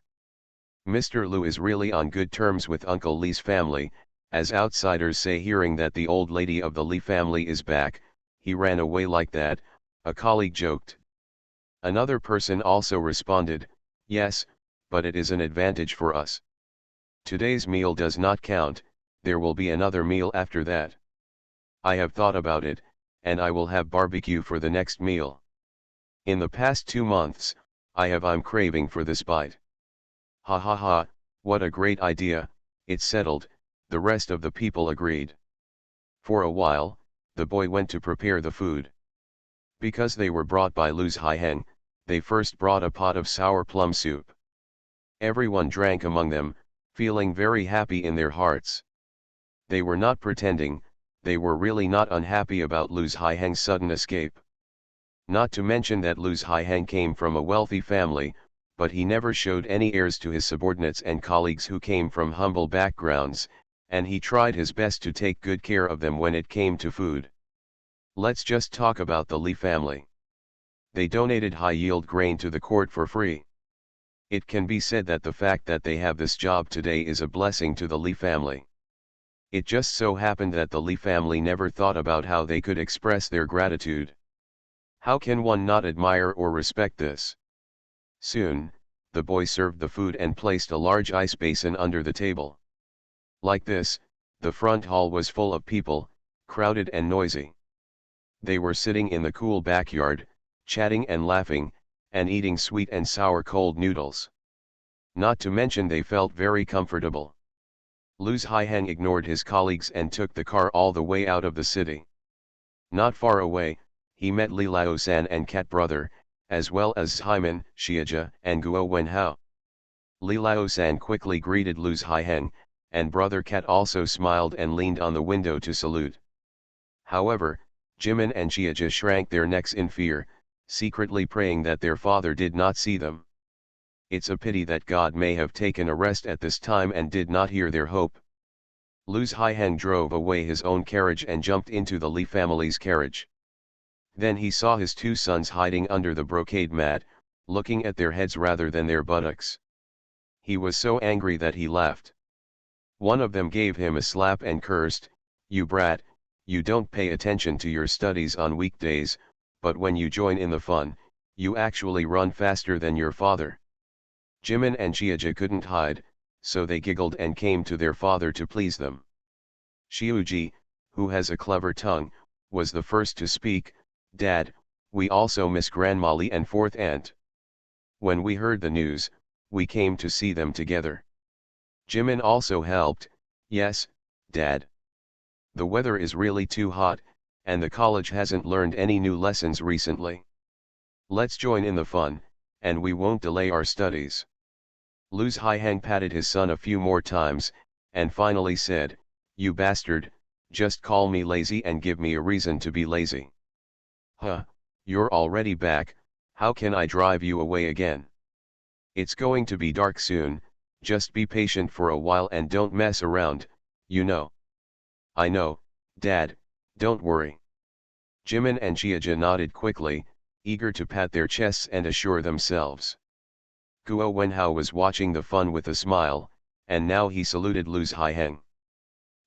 Mr. Liu is really on good terms with Uncle Li's family, as outsiders say. Hearing that the old lady of the Li family is back, he ran away like that, a colleague joked. Another person also responded, "Yes, but it is an advantage for us. Today's meal does not count, there will be another meal after that. I have thought about it, and I will have barbecue for the next meal. In the past 2 months, I'm craving for this bite." Ha ha ha, what a great idea, it's settled, the rest of the people agreed. For a while, the boy went to prepare the food. Because they were brought by Lu's Haiheng, they first brought a pot of sour plum soup. Everyone drank among them, feeling very happy in their hearts. They were not pretending, they were really not unhappy about Lu's Haiheng's sudden escape. Not to mention that Lu's Haiheng came from a wealthy family, but he never showed any airs to his subordinates and colleagues who came from humble backgrounds, and he tried his best to take good care of them when it came to food. Let's just talk about the Li family. They donated high-yield grain to the court for free. It can be said that the fact that they have this job today is a blessing to the Li family. It just so happened that the Li family never thought about how they could express their gratitude. How can one not admire or respect this? Soon, the boy served the food and placed a large ice basin under the table. Like this, the front hall was full of people, crowded and noisy. They were sitting in the cool backyard, chatting and laughing, and eating sweet and sour cold noodles. Not to mention they felt very comfortable. Lu's Haiheng ignored his colleagues and took the car all the way out of the city. Not far away, he met Li Laosan and Cat brother, as well as Hyman, Xiaja, and Guo Wenhao. Li Laosan quickly greeted Lu's Haiheng, and brother Cat also smiled and leaned on the window to salute. However, Jimin and Xiaja shrank their necks in fear, secretly praying that their father did not see them. It's a pity that God may have taken a rest at this time and did not hear their hope. Lu's Haiheng drove away his own carriage and jumped into the Li family's carriage. Then he saw his two sons hiding under the brocade mat, looking at their heads rather than their buttocks. He was so angry that he laughed. One of them gave him a slap and cursed, "You brat, you don't pay attention to your studies on weekdays, but when you join in the fun, you actually run faster than your father." Jimin and Xiaja couldn't hide, so they giggled and came to their father to please them. Xiuji, who has a clever tongue, was the first to speak, "Dad, we also miss Grandma Li and fourth aunt. When we heard the news, we came to see them together." Jimin also helped, "Yes, Dad. The weather is really too hot, and the college hasn't learned any new lessons recently. Let's join in the fun, and we won't delay our studies." Lu's Haiheng patted his son a few more times, and finally said, "You bastard, just call me lazy and give me a reason to be lazy." "Huh, you're already back, how can I drive you away again? It's going to be dark soon, just be patient for a while and don't mess around, you know." "I know, Dad, don't worry." Jimin and Xiaja nodded quickly, eager to pat their chests and assure themselves. Guo Wenhao was watching the fun with a smile, and now he saluted Lu's Haiheng.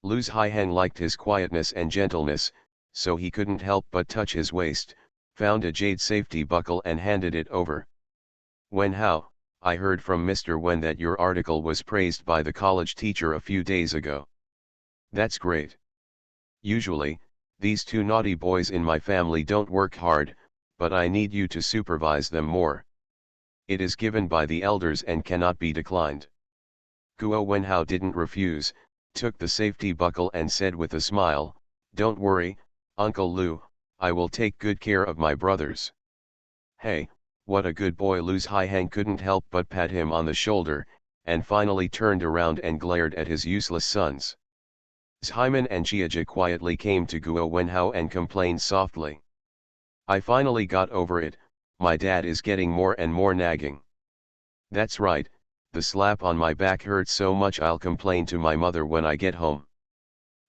Lu's Haiheng liked his quietness and gentleness, so he couldn't help but touch his waist, found a jade safety buckle and handed it over. "Wenhao, I heard from Mr. Wen that your article was praised by the college teacher a few days ago. That's great. Usually, these two naughty boys in my family don't work hard, but I need you to supervise them more. It is given by the elders and cannot be declined." Guo Wenhao didn't refuse, took the safety buckle and said with a smile, "Don't worry, Uncle Lu, I will take good care of my brothers." "Hey, what a good boy." Lu's Haiheng couldn't help but pat him on the shoulder, and finally turned around and glared at his useless sons. Hyman and Chiaja quietly came to Guo Wenhao and complained softly. I finally got over it, my dad is getting more and more nagging. That's right, the slap on my back hurts so much I'll complain to my mother when I get home.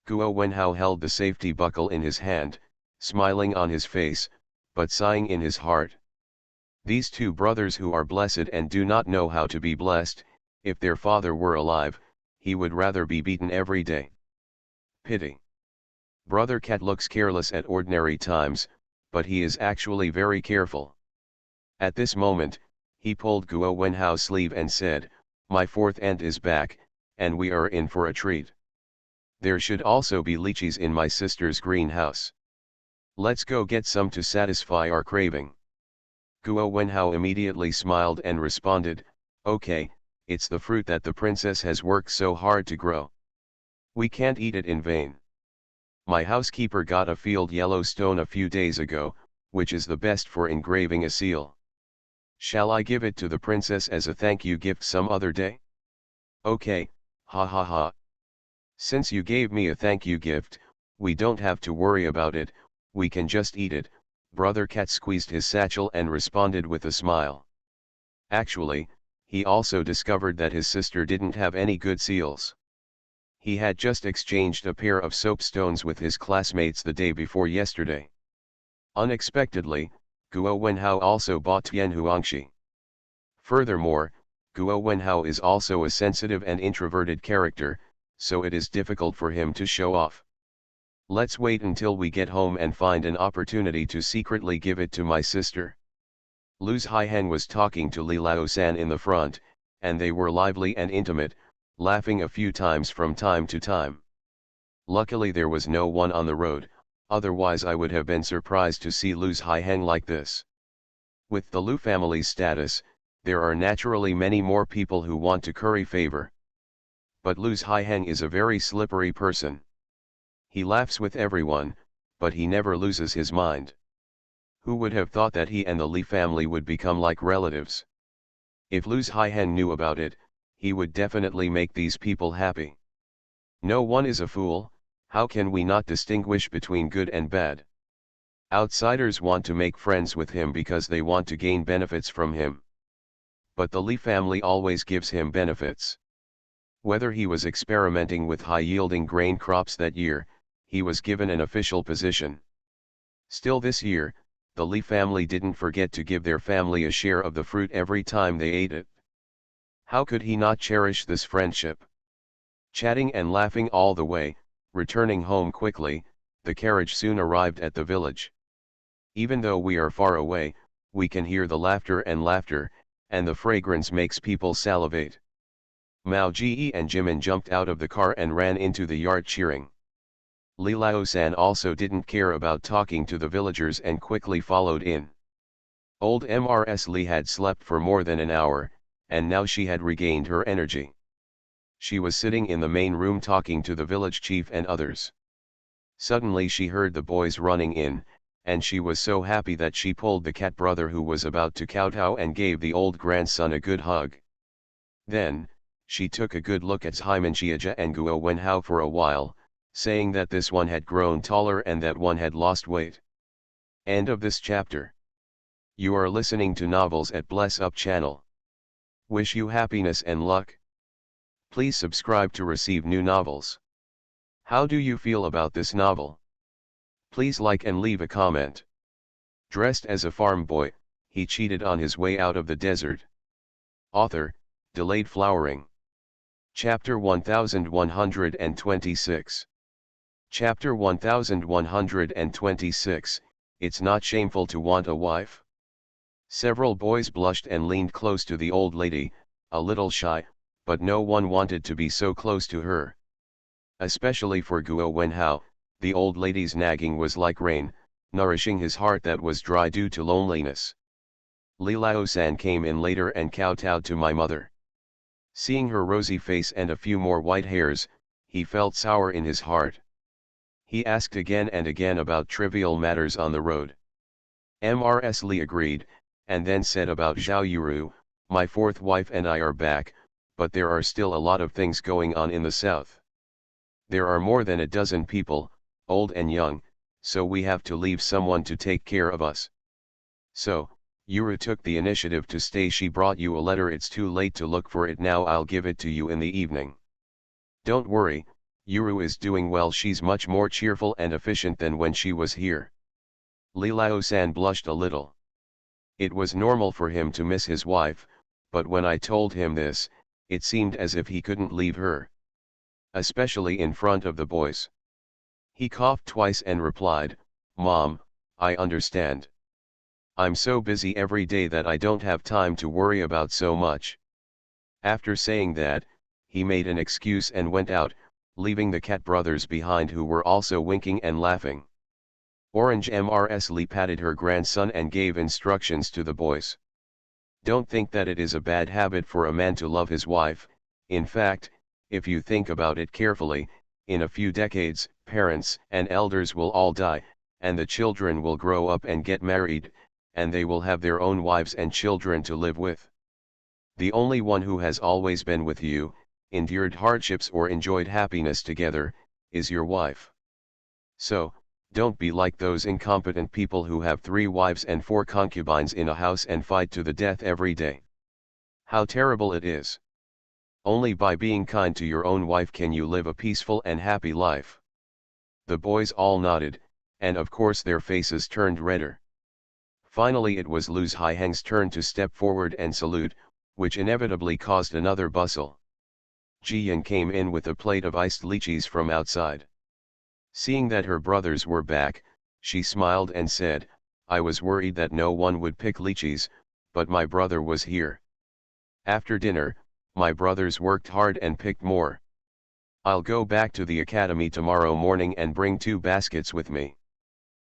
Guo Wenhao held the safety buckle in his hand, smiling on his face, but sighing in his heart. These two brothers who are blessed and do not know how to be blessed, if their father were alive, he would rather be beaten every day. Pity. Brother Cat looks careless at ordinary times, but he is actually very careful. At this moment, he pulled Guo Wenhao's sleeve and said, my fourth aunt is back, and we are in for a treat. There should also be lychees in my sister's greenhouse. Let's go get some to satisfy our craving. Guo Wenhao immediately smiled and responded, okay, it's the fruit that the princess has worked so hard to grow. We can't eat it in vain. My housekeeper got a field yellow stone a few days ago, which is the best for engraving a seal. Shall I give it to the princess as a thank you gift some other day? Okay, ha ha ha. Since you gave me a thank you gift, we don't have to worry about it, we can just eat it. Brother Cat squeezed his satchel and responded with a smile. Actually, he also discovered that his sister didn't have any good seals. He had just exchanged a pair of soapstones with his classmates the day before yesterday. Unexpectedly, Guo Wenhao also bought Tian Huangshi. Furthermore, Guo Wenhao is also a sensitive and introverted character, so it is difficult for him to show off. Let's wait until we get home and find an opportunity to secretly give it to my sister. Luz Haiheng was talking to Li Lao-san in the front, and they were lively and intimate, laughing a few times from time to time. Luckily there was no one on the road, otherwise I would have been surprised to see Luz Haiheng like this. With the Lu family's status, there are naturally many more people who want to curry favor. But Luz Haiheng is a very slippery person. He laughs with everyone, but he never loses his mind. Who would have thought that he and the Li family would become like relatives? If Luz Haiheng knew about it, he would definitely make these people happy. No one is a fool, how can we not distinguish between good and bad? Outsiders want to make friends with him because they want to gain benefits from him. But the Li family always gives him benefits. Whether he was experimenting with high-yielding grain crops that year, he was given an official position. Still this year, the Li family didn't forget to give their family a share of the fruit every time they ate it. How could he not cherish this friendship? Chatting and laughing all the way, returning home quickly, the carriage soon arrived at the village. Even though we are far away, we can hear the laughter, and the fragrance makes people salivate. Mao Ji and Jimin jumped out of the car and ran into the yard cheering. Li Lao-san also didn't care about talking to the villagers and quickly followed in. Old Mrs. Li had slept for more than an hour, and now she had regained her energy. She was sitting in the main room talking to the village chief and others. Suddenly she heard the boys running in, and she was so happy that she pulled the cat brother who was about to kowtow and gave the old grandson a good hug. Then, she took a good look at Hyman Chiaja and Guo Wenhao for a while, saying that this one had grown taller and that one had lost weight. End of this chapter. You are listening to Novels at Bless Up channel. Wish you happiness and luck. Please subscribe to receive new novels. How do you feel about this novel? Please like and leave a comment. Dressed as a farm boy, he cheated on his way out of the desert. Author, Delayed Flowering. Chapter 1126. Chapter 1126, It's Not Shameful to Want a Wife. Several boys blushed and leaned close to the old lady, a little shy, but no one wanted to be so close to her. Especially for Guo Wenhao, the old lady's nagging was like rain, nourishing his heart that was dry due to loneliness. Li Lao-san came in later and kowtowed to my mother. Seeing her rosy face and a few more white hairs, he felt sour in his heart. He asked again and again about trivial matters on the road. Mrs. Li agreed, and then said about Zhao Yuru, my fourth wife and I are back, but there are still a lot of things going on in the south. There are more than a dozen people, old and young, so we have to leave someone to take care of us. So, Yuru took the initiative to stay. She brought you a letter. It's too late to look for it now. I'll give it to you in the evening. Don't worry, Yuru is doing well. She's much more cheerful and efficient than when she was here. Li Lao-san blushed a little. It was normal for him to miss his wife, but when I told him this, it seemed as if he couldn't leave her. Especially in front of the boys. He coughed twice and replied, "Mom, I understand. I'm so busy every day that I don't have time to worry about so much." After saying that, he made an excuse and went out, leaving the Cat brothers behind, who were also winking and laughing. Orange Mrs. Lee patted her grandson and gave instructions to the boys. Don't think that it is a bad habit for a man to love his wife. In fact, if you think about it carefully, in a few decades, parents and elders will all die, and the children will grow up and get married, and they will have their own wives and children to live with. The only one who has always been with you, endured hardships or enjoyed happiness together, is your wife. So, don't be like those incompetent people who have 3 wives and 4 concubines in a house and fight to the death every day. How terrible it is. Only by being kind to your own wife can you live a peaceful and happy life. The boys all nodded, and of course their faces turned redder. Finally it was Luz Haiheng's turn to step forward and salute, which inevitably caused another bustle. Ji Yan came in with a plate of iced lychees from outside. Seeing that her brothers were back, she smiled and said, "I was worried that no one would pick lychees, but my brother was here. After dinner, my brothers worked hard and picked more. I'll go back to the academy tomorrow morning and bring 2 baskets with me.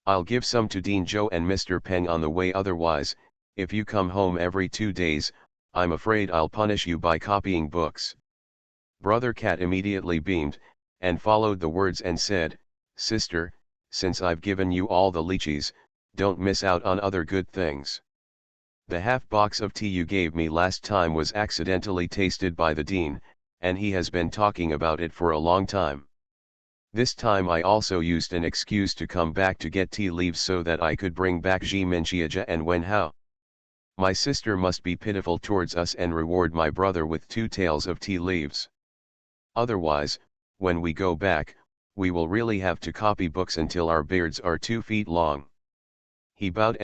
I'll give some to Dean Zhou and Mr. Peng on the way. Otherwise, if you come home every 2 days, I'm afraid I'll punish you by copying books." Brother Cat immediately beamed, and followed the words and said, "Sister, since I've given you all the lychees, don't miss out on other good things. The half box of tea you gave me last time was accidentally tasted by the dean, and he has been talking about it for a long time. This time I also used an excuse to come back to get tea leaves so that I could bring back Ji Minxiaja and Wen Hao. My sister must be pitiful towards us and reward my brother with 2 tails of tea leaves. Otherwise, when we go back, we will really have to copy books until our beards are 2 feet long." He bowed,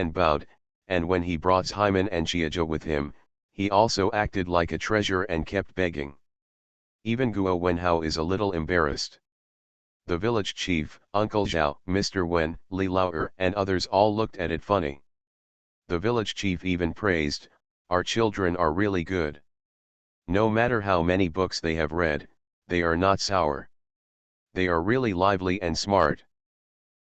and when he brought Hyman and Xiaja with him, he also acted like a treasurer and kept begging. Even Guo Wenhao is a little embarrassed. The village chief, Uncle Zhao, Mr. Wen, Li Laoer and others all looked at it funny. The village chief even praised, "Our children are really good. No matter how many books they have read, they are not sour. They are really lively and smart.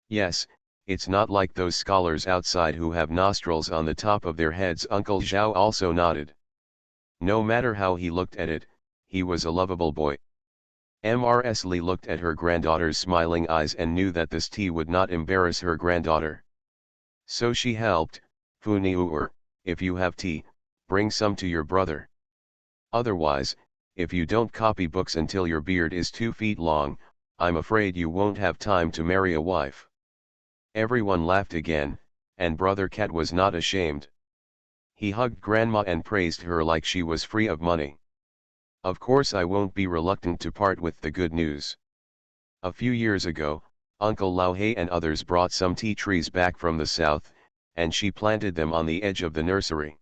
Yes, it's not like those scholars outside who have nostrils on the top of their heads." Uncle Zhao also nodded. No matter how he looked at it, he was a lovable boy. Mrs. Li looked at her granddaughter's smiling eyes and knew that this tea would not embarrass her granddaughter. So she helped, "Fu Niuer, if you have tea, bring some to your brother. Otherwise, if you don't copy books until your beard is 2 feet long, I'm afraid you won't have time to marry a wife." Everyone laughed again, and Brother Cat was not ashamed. He hugged Grandma and praised her like she was free of money. "Of course I won't be reluctant to part with the good news. A few years ago, Uncle Lao Hei and others brought some tea trees back from the south, and she planted them on the edge of the nursery.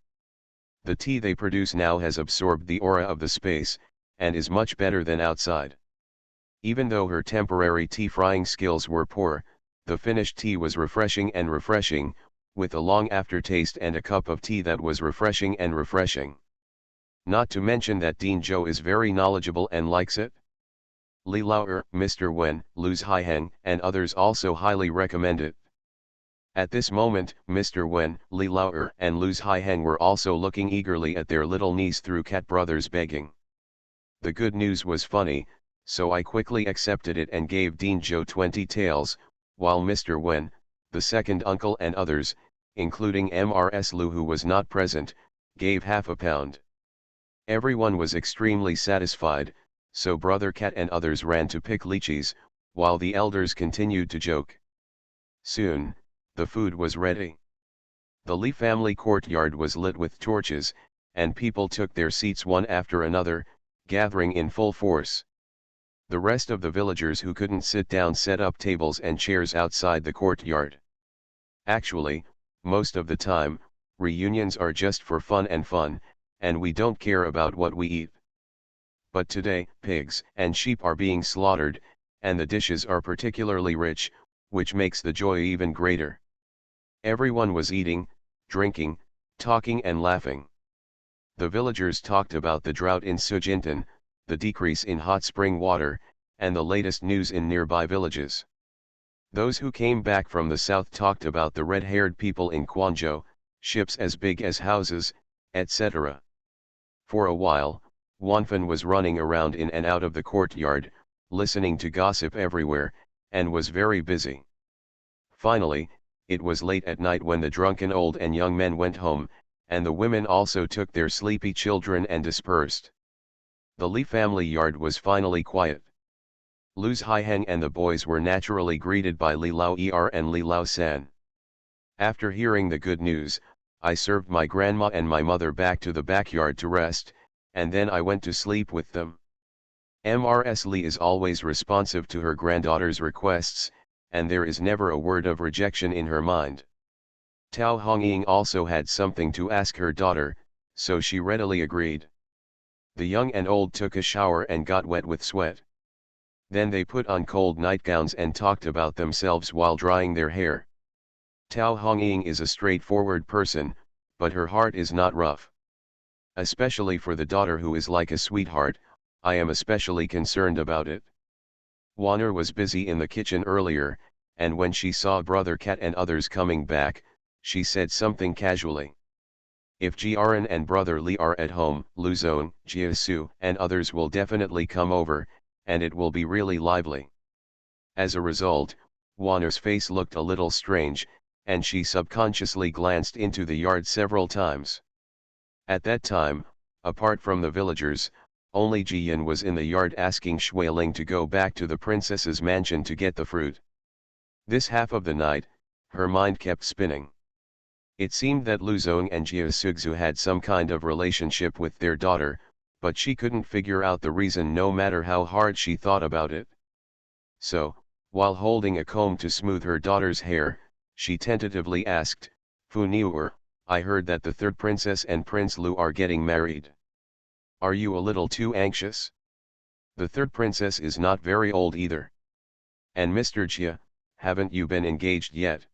The tea they produce now has absorbed the aura of the space, and is much better than outside." Even though her temporary tea frying skills were poor, the finished tea was refreshing, with a long aftertaste and a cup of tea that was refreshing. Not to mention that Dean Zhou is very knowledgeable and likes it. Li Laoer, Mr. Wen, Luz Haiheng, and others also highly recommend it. At this moment, Mr. Wen, Li Laoer, and Luz Haiheng were also looking eagerly at their little niece through Cat brothers begging. The good news was funny, so I quickly accepted it and gave Dean Zhou 20 taels, while Mr. Wen, the second uncle, and others, including Mrs. Lu who was not present, gave half a pound. Everyone was extremely satisfied, so Brother Cat and others ran to pick lychees, while the elders continued to joke. Soon, the food was ready. The Lee family courtyard was lit with torches, and people took their seats one after another, gathering in full force. The rest of the villagers who couldn't sit down set up tables and chairs outside the courtyard. Actually, most of the time, reunions are just for fun, and we don't care about what we eat. But today, pigs and sheep are being slaughtered, and the dishes are particularly rich, which makes the joy even greater. Everyone was eating, drinking, talking and laughing. The villagers talked about the drought in Sujintan, the decrease in hot spring water, and the latest news in nearby villages. Those who came back from the south talked about the red-haired people in Quanzhou, ships as big as houses, etc. For a while, Wanfan was running around in and out of the courtyard, listening to gossip everywhere, and was very busy. Finally, it was late at night when the drunken old and young men went home, and the women also took their sleepy children and dispersed. The Li family yard was finally quiet. Lu's Haiheng and the boys were naturally greeted by Li Lao Er and Li Lao San. After hearing the good news, I served my grandma and my mother back to the backyard to rest, and then I went to sleep with them. Mrs. Li is always responsive to her granddaughter's requests, and there is never a word of rejection in her mind. Tao Hongying also had something to ask her daughter, so she readily agreed. The young and old took a shower and got wet with sweat. Then they put on cold nightgowns and talked about themselves while drying their hair. Tao Hongying is a straightforward person, but her heart is not rough. Especially for the daughter who is like a sweetheart, I am especially concerned about it. Wanner was busy in the kitchen earlier, and when she saw Brother Cat and others coming back, she said something casually. If Jiaran and Brother Li are at home, Luzon, Jiasu, and others will definitely come over, and it will be really lively. As a result, Wanner's face looked a little strange, and she subconsciously glanced into the yard several times. At that time, apart from the villagers, only Jiyan was in the yard asking Shuiling to go back to the princess's mansion to get the fruit. This half of the night, her mind kept spinning. It seemed that Luzong and Jiasugzu had some kind of relationship with their daughter, but she couldn't figure out the reason no matter how hard she thought about it. So, while holding a comb to smooth her daughter's hair, she tentatively asked, Fu Niuer, I heard that the third princess and Prince Lu are getting married. Are you a little too anxious? The third princess is not very old either. And Mr. Jia, haven't you been engaged yet?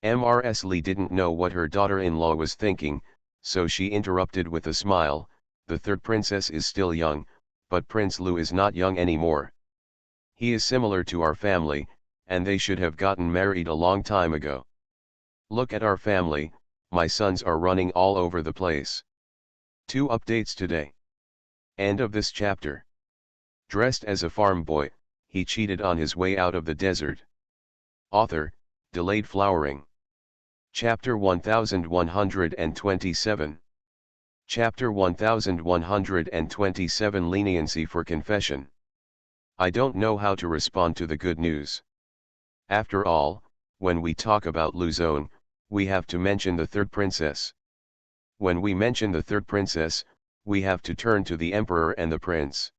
Mrs. Li didn't know what her daughter-in-law was thinking, so she interrupted with a smile, the third princess is still young, but Prince Lu is not young anymore. He is similar to our family, and they should have gotten married a long time ago. Look at our family, my sons are running all over the place. 2 updates today. End of this chapter. Dressed as a farm boy, he cheated on his way out of the desert. Author, Delayed Flowering. Chapter 1127. Chapter 1127 Leniency for Confession. I don't know how to respond to the good news. After all, when we talk about Luzon, we have to mention the third princess. When we mention the third princess, we have to turn to the emperor and the prince.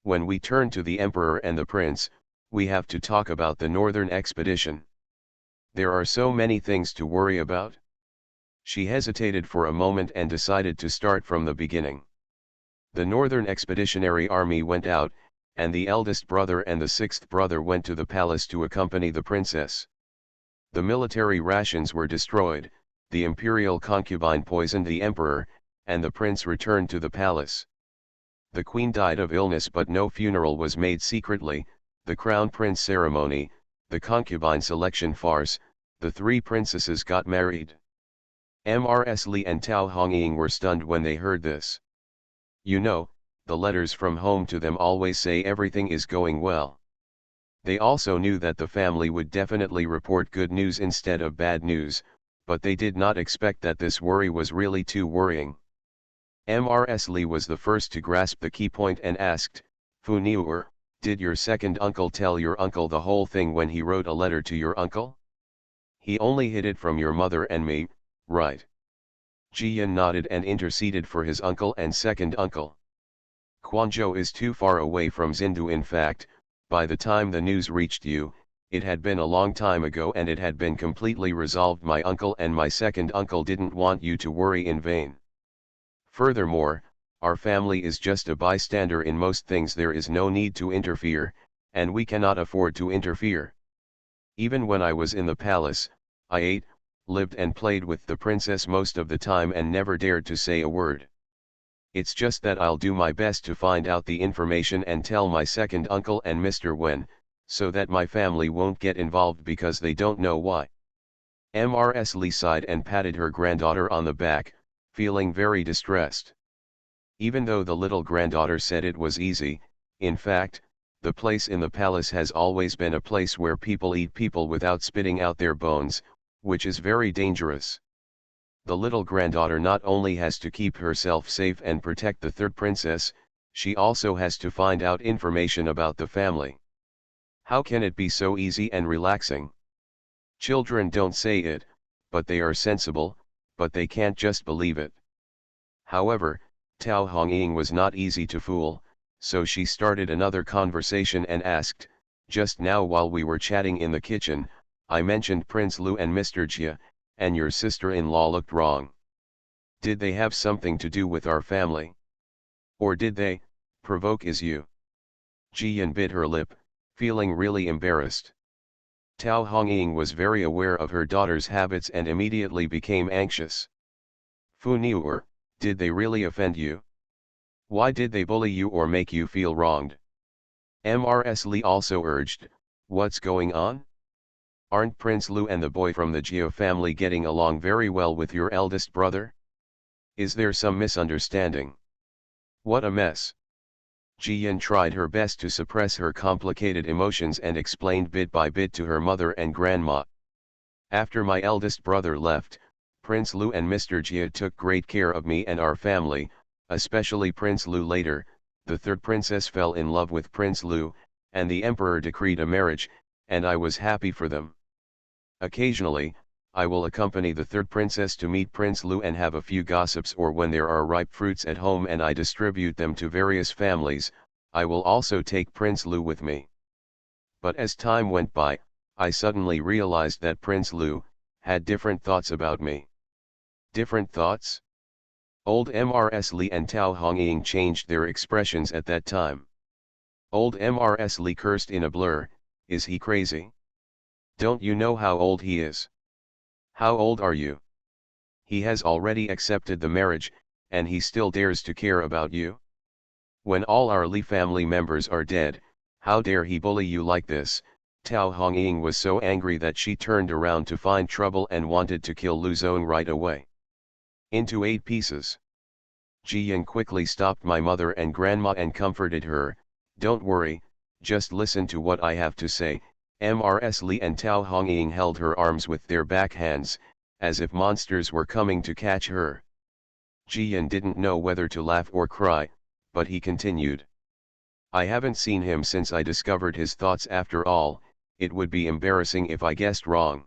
When we turn to the emperor and the prince, we have to talk about the northern expedition. There are so many things to worry about. She hesitated for a moment and decided to start from the beginning. The Northern Expeditionary Army went out, and the eldest brother and the sixth brother went to the palace to accompany the princess. The military rations were destroyed, the imperial concubine poisoned the emperor, and the prince returned to the palace. The queen died of illness, but no funeral was made secretly, the crown prince ceremony, the concubine selection farce, the 3 princesses got married. Mrs. Li and Tao Hongying were stunned when they heard this. You know, the letters from home to them always say everything is going well. They also knew that the family would definitely report good news instead of bad news, but they did not expect that this worry was really too worrying. Mrs. Li was the first to grasp the key point and asked, Fu Niuer, did your second uncle tell your uncle the whole thing when he wrote a letter to your uncle? He only hid it from your mother and me, right? Jiyan nodded and interceded for his uncle and second uncle. Quanzhou is too far away from Xindu. In fact, by the time the news reached you, it had been a long time ago and it had been completely resolved. My uncle and my second uncle didn't want you to worry in vain. Furthermore, our family is just a bystander in most things. There is no need to interfere, and we cannot afford to interfere. Even when I was in the palace, I ate, lived and played with the princess most of the time and never dared to say a word. It's just that I'll do my best to find out the information and tell my second uncle and Mr. Wen, so that my family won't get involved because they don't know why. Mrs. Li sighed and patted her granddaughter on the back, feeling very distressed. Even though the little granddaughter said it was easy, in fact, the place in the palace has always been a place where people eat people without spitting out their bones, which is very dangerous. The little granddaughter not only has to keep herself safe and protect the third princess, she also has to find out information about the family. How can it be so easy and relaxing? Children don't say it, but they are sensible, but they can't just believe it. However, Tao Hongying was not easy to fool, so she started another conversation and asked, just now while we were chatting in the kitchen, I mentioned Prince Lu and Mr. Jia, and your sister-in-law looked wrong. Did they have something to do with our family? Or did they provoke you? Jiyan bit her lip, feeling really embarrassed. Tao Hongying was very aware of her daughter's habits and immediately became anxious. Fu Niuer, did they really offend you? Why did they bully you or make you feel wronged? Mrs. Li also urged, what's going on? Aren't Prince Lu and the boy from the Jia family getting along very well with your eldest brother? Is there some misunderstanding? What a mess. Jiyan tried her best to suppress her complicated emotions and explained bit by bit to her mother and grandma. After my eldest brother left, Prince Lu and Mr. Jia took great care of me and our family, especially Prince Lu. Later, the third princess fell in love with Prince Lu, and the emperor decreed a marriage, and I was happy for them. Occasionally, I will accompany the third princess to meet Prince Lu and have a few gossips, or when there are ripe fruits at home and I distribute them to various families, I will also take Prince Lu with me. But as time went by, I suddenly realized that Prince Lu had different thoughts about me. Different thoughts? Old Mrs. Li and Tao Hongying changed their expressions at that time. Old Mrs. Li cursed in a blur, is he crazy? Don't you know how old he is? How old are you? He has already accepted the marriage, and he still dares to care about you? When all our Li family members are dead, how dare he bully you like this? Tao Hongying was so angry that she turned around to find trouble and wanted to kill Lu Zong right away. Into 8 pieces. Jiyan quickly stopped my mother and grandma and comforted her, don't worry, just listen to what I have to say. Mrs. Li and Tao Hongying held her arms with their back hands, as if monsters were coming to catch her. Jiyan didn't know whether to laugh or cry, but he continued. I haven't seen him since I discovered his thoughts. After all, it would be embarrassing if I guessed wrong.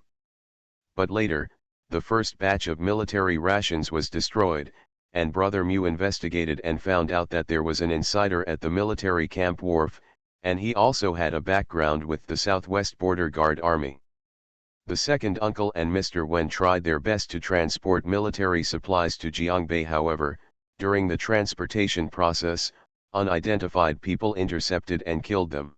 But later, the first batch of military rations was destroyed, and Brother Mu investigated and found out that there was an insider at the military camp wharf, and he also had a background with the Southwest Border Guard Army. The second uncle and Mr. Wen tried their best to transport military supplies to Jiangbei. However, during the transportation process, unidentified people intercepted and killed them.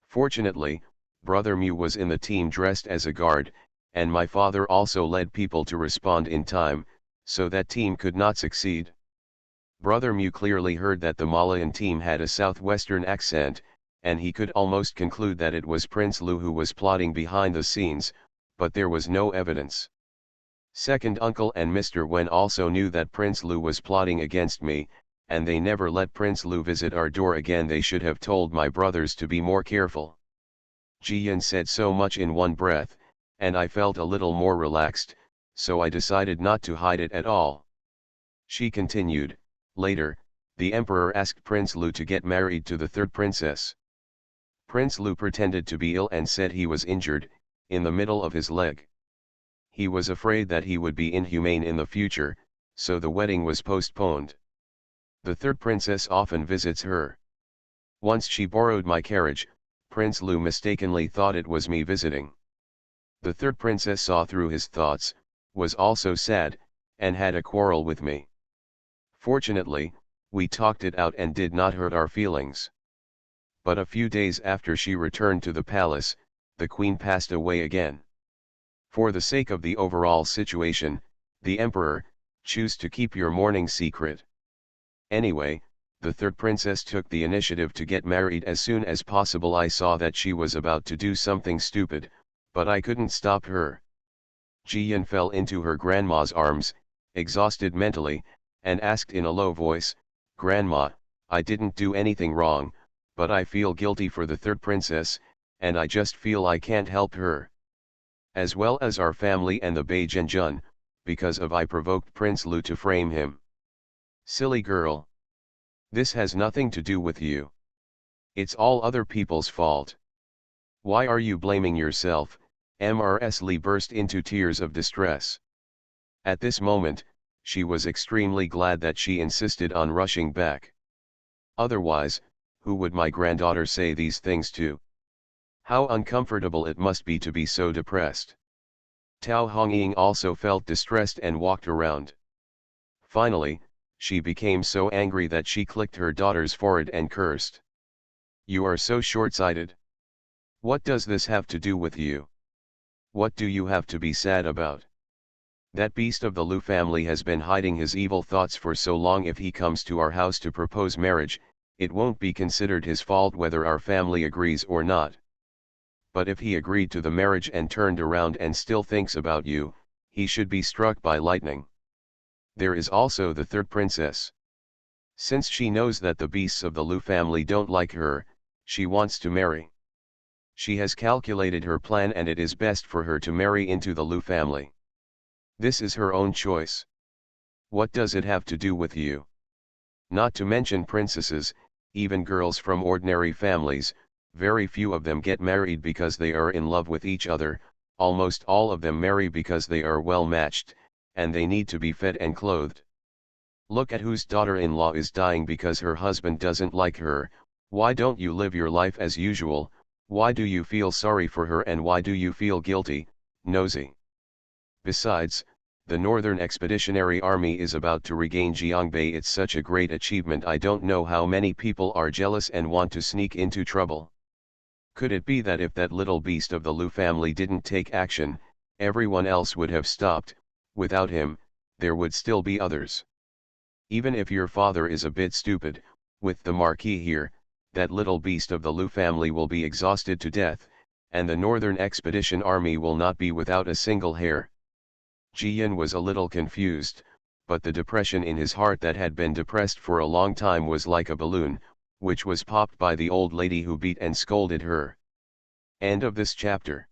Fortunately, Brother Mu was in the team dressed as a guard, and my father also led people to respond in time, so that team could not succeed. Brother Mu clearly heard that the Malayan team had a southwestern accent, and he could almost conclude that it was Prince Lu who was plotting behind the scenes, but there was no evidence. Second uncle and Mr. Wen also knew that Prince Lu was plotting against me, and they never let Prince Lu visit our door again. They should have told my brothers to be more careful. Jiyan said so much in one breath, and I felt a little more relaxed, so I decided not to hide it at all. She continued, later, the emperor asked Prince Lu to get married to the third princess. Prince Lu pretended to be ill and said he was injured, in the middle of his leg. He was afraid that he would be inhumane in the future, so the wedding was postponed. The third princess often visits her. Once she borrowed my carriage, Prince Lu mistakenly thought it was me visiting. The third princess saw through his thoughts, was also sad, and had a quarrel with me. Fortunately, we talked it out and did not hurt our feelings. But a few days after she returned to the palace, the queen passed away again. For the sake of the overall situation, the emperor, choose to keep your mourning secret. Anyway, the third princess took the initiative to get married as soon as possible. I saw that she was about to do something stupid, but I couldn't stop her. Jiyan fell into her grandma's arms, exhausted mentally, and asked in a low voice, "Grandma, I didn't do anything wrong, but I feel guilty for the third princess, and I just feel I can't help her. As well as our family and the Beijianjun, because of I provoked Prince Lu to frame him." "Silly girl. This has nothing to do with you. It's all other people's fault. Why are you blaming yourself?" Mrs. Li burst into tears of distress. At this moment, she was extremely glad that she insisted on rushing back. Otherwise, who would my granddaughter say these things to? How uncomfortable it must be to be so depressed. Tao Hongying also felt distressed and walked around. Finally, she became so angry that she clicked her daughter's forehead and cursed. "You are so short-sighted. What does this have to do with you? What do you have to be sad about? That beast of the Lu family has been hiding his evil thoughts for so long. If he comes to our house to propose marriage, it won't be considered his fault whether our family agrees or not. But if he agreed to the marriage and turned around and still thinks about you, he should be struck by lightning. There is also the third princess. Since she knows that the beasts of the Lu family don't like her, she wants to marry. She has calculated her plan and it is best for her to marry into the Lu family. This is her own choice. What does it have to do with you? Not to mention princesses, even girls from ordinary families, very few of them get married because they are in love with each other, almost all of them marry because they are well matched, and they need to be fed and clothed. Look at whose daughter-in-law is dying because her husband doesn't like her. Why don't you live your life as usual? Why do you feel sorry for her and why do you feel guilty, nosy? Besides, the Northern Expeditionary Army is about to regain Jiangbei. It's such a great achievement. I don't know how many people are jealous and want to sneak into trouble. Could it be that if that little beast of the Lu family didn't take action, everyone else would have stopped? Without him, there would still be others. Even if your father is a bit stupid, with the Marquis here, that little beast of the Lu family will be exhausted to death, and the Northern Expedition Army will not be without a single hair. Jiyan was a little confused, but the depression in his heart that had been depressed for a long time was like a balloon, which was popped by the old lady who beat and scolded her. End of this chapter.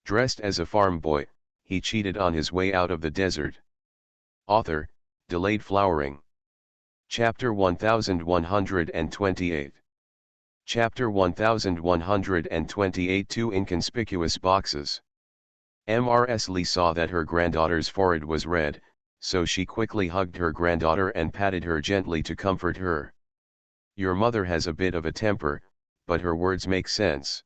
Dressed as a farm boy, he cheated on his way out of the desert. Author, Delayed Flowering. Chapter 1128. Chapter 1128. Two inconspicuous boxes. Mrs. Li saw that her granddaughter's forehead was red, so she quickly hugged her granddaughter and patted her gently to comfort her. "Your mother has a bit of a temper, but her words make sense.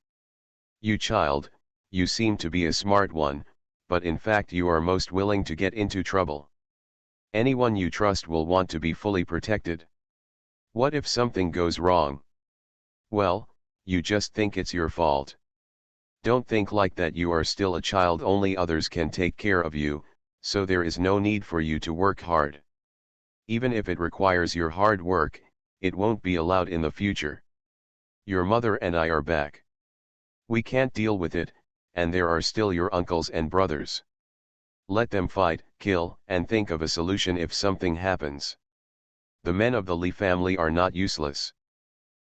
You child, you seem to be a smart one, but in fact you are most willing to get into trouble. Anyone you trust will want to be fully protected. What if something goes wrong? Well, you just think it's your fault. Don't think like that. You are still a child. Only others can take care of you, so there is no need for you to work hard. Even if it requires your hard work, it won't be allowed in the future. Your mother and I are back. We can't deal with it, and there are still your uncles and brothers. Let them fight, kill, and think of a solution if something happens. The men of the Li family are not useless.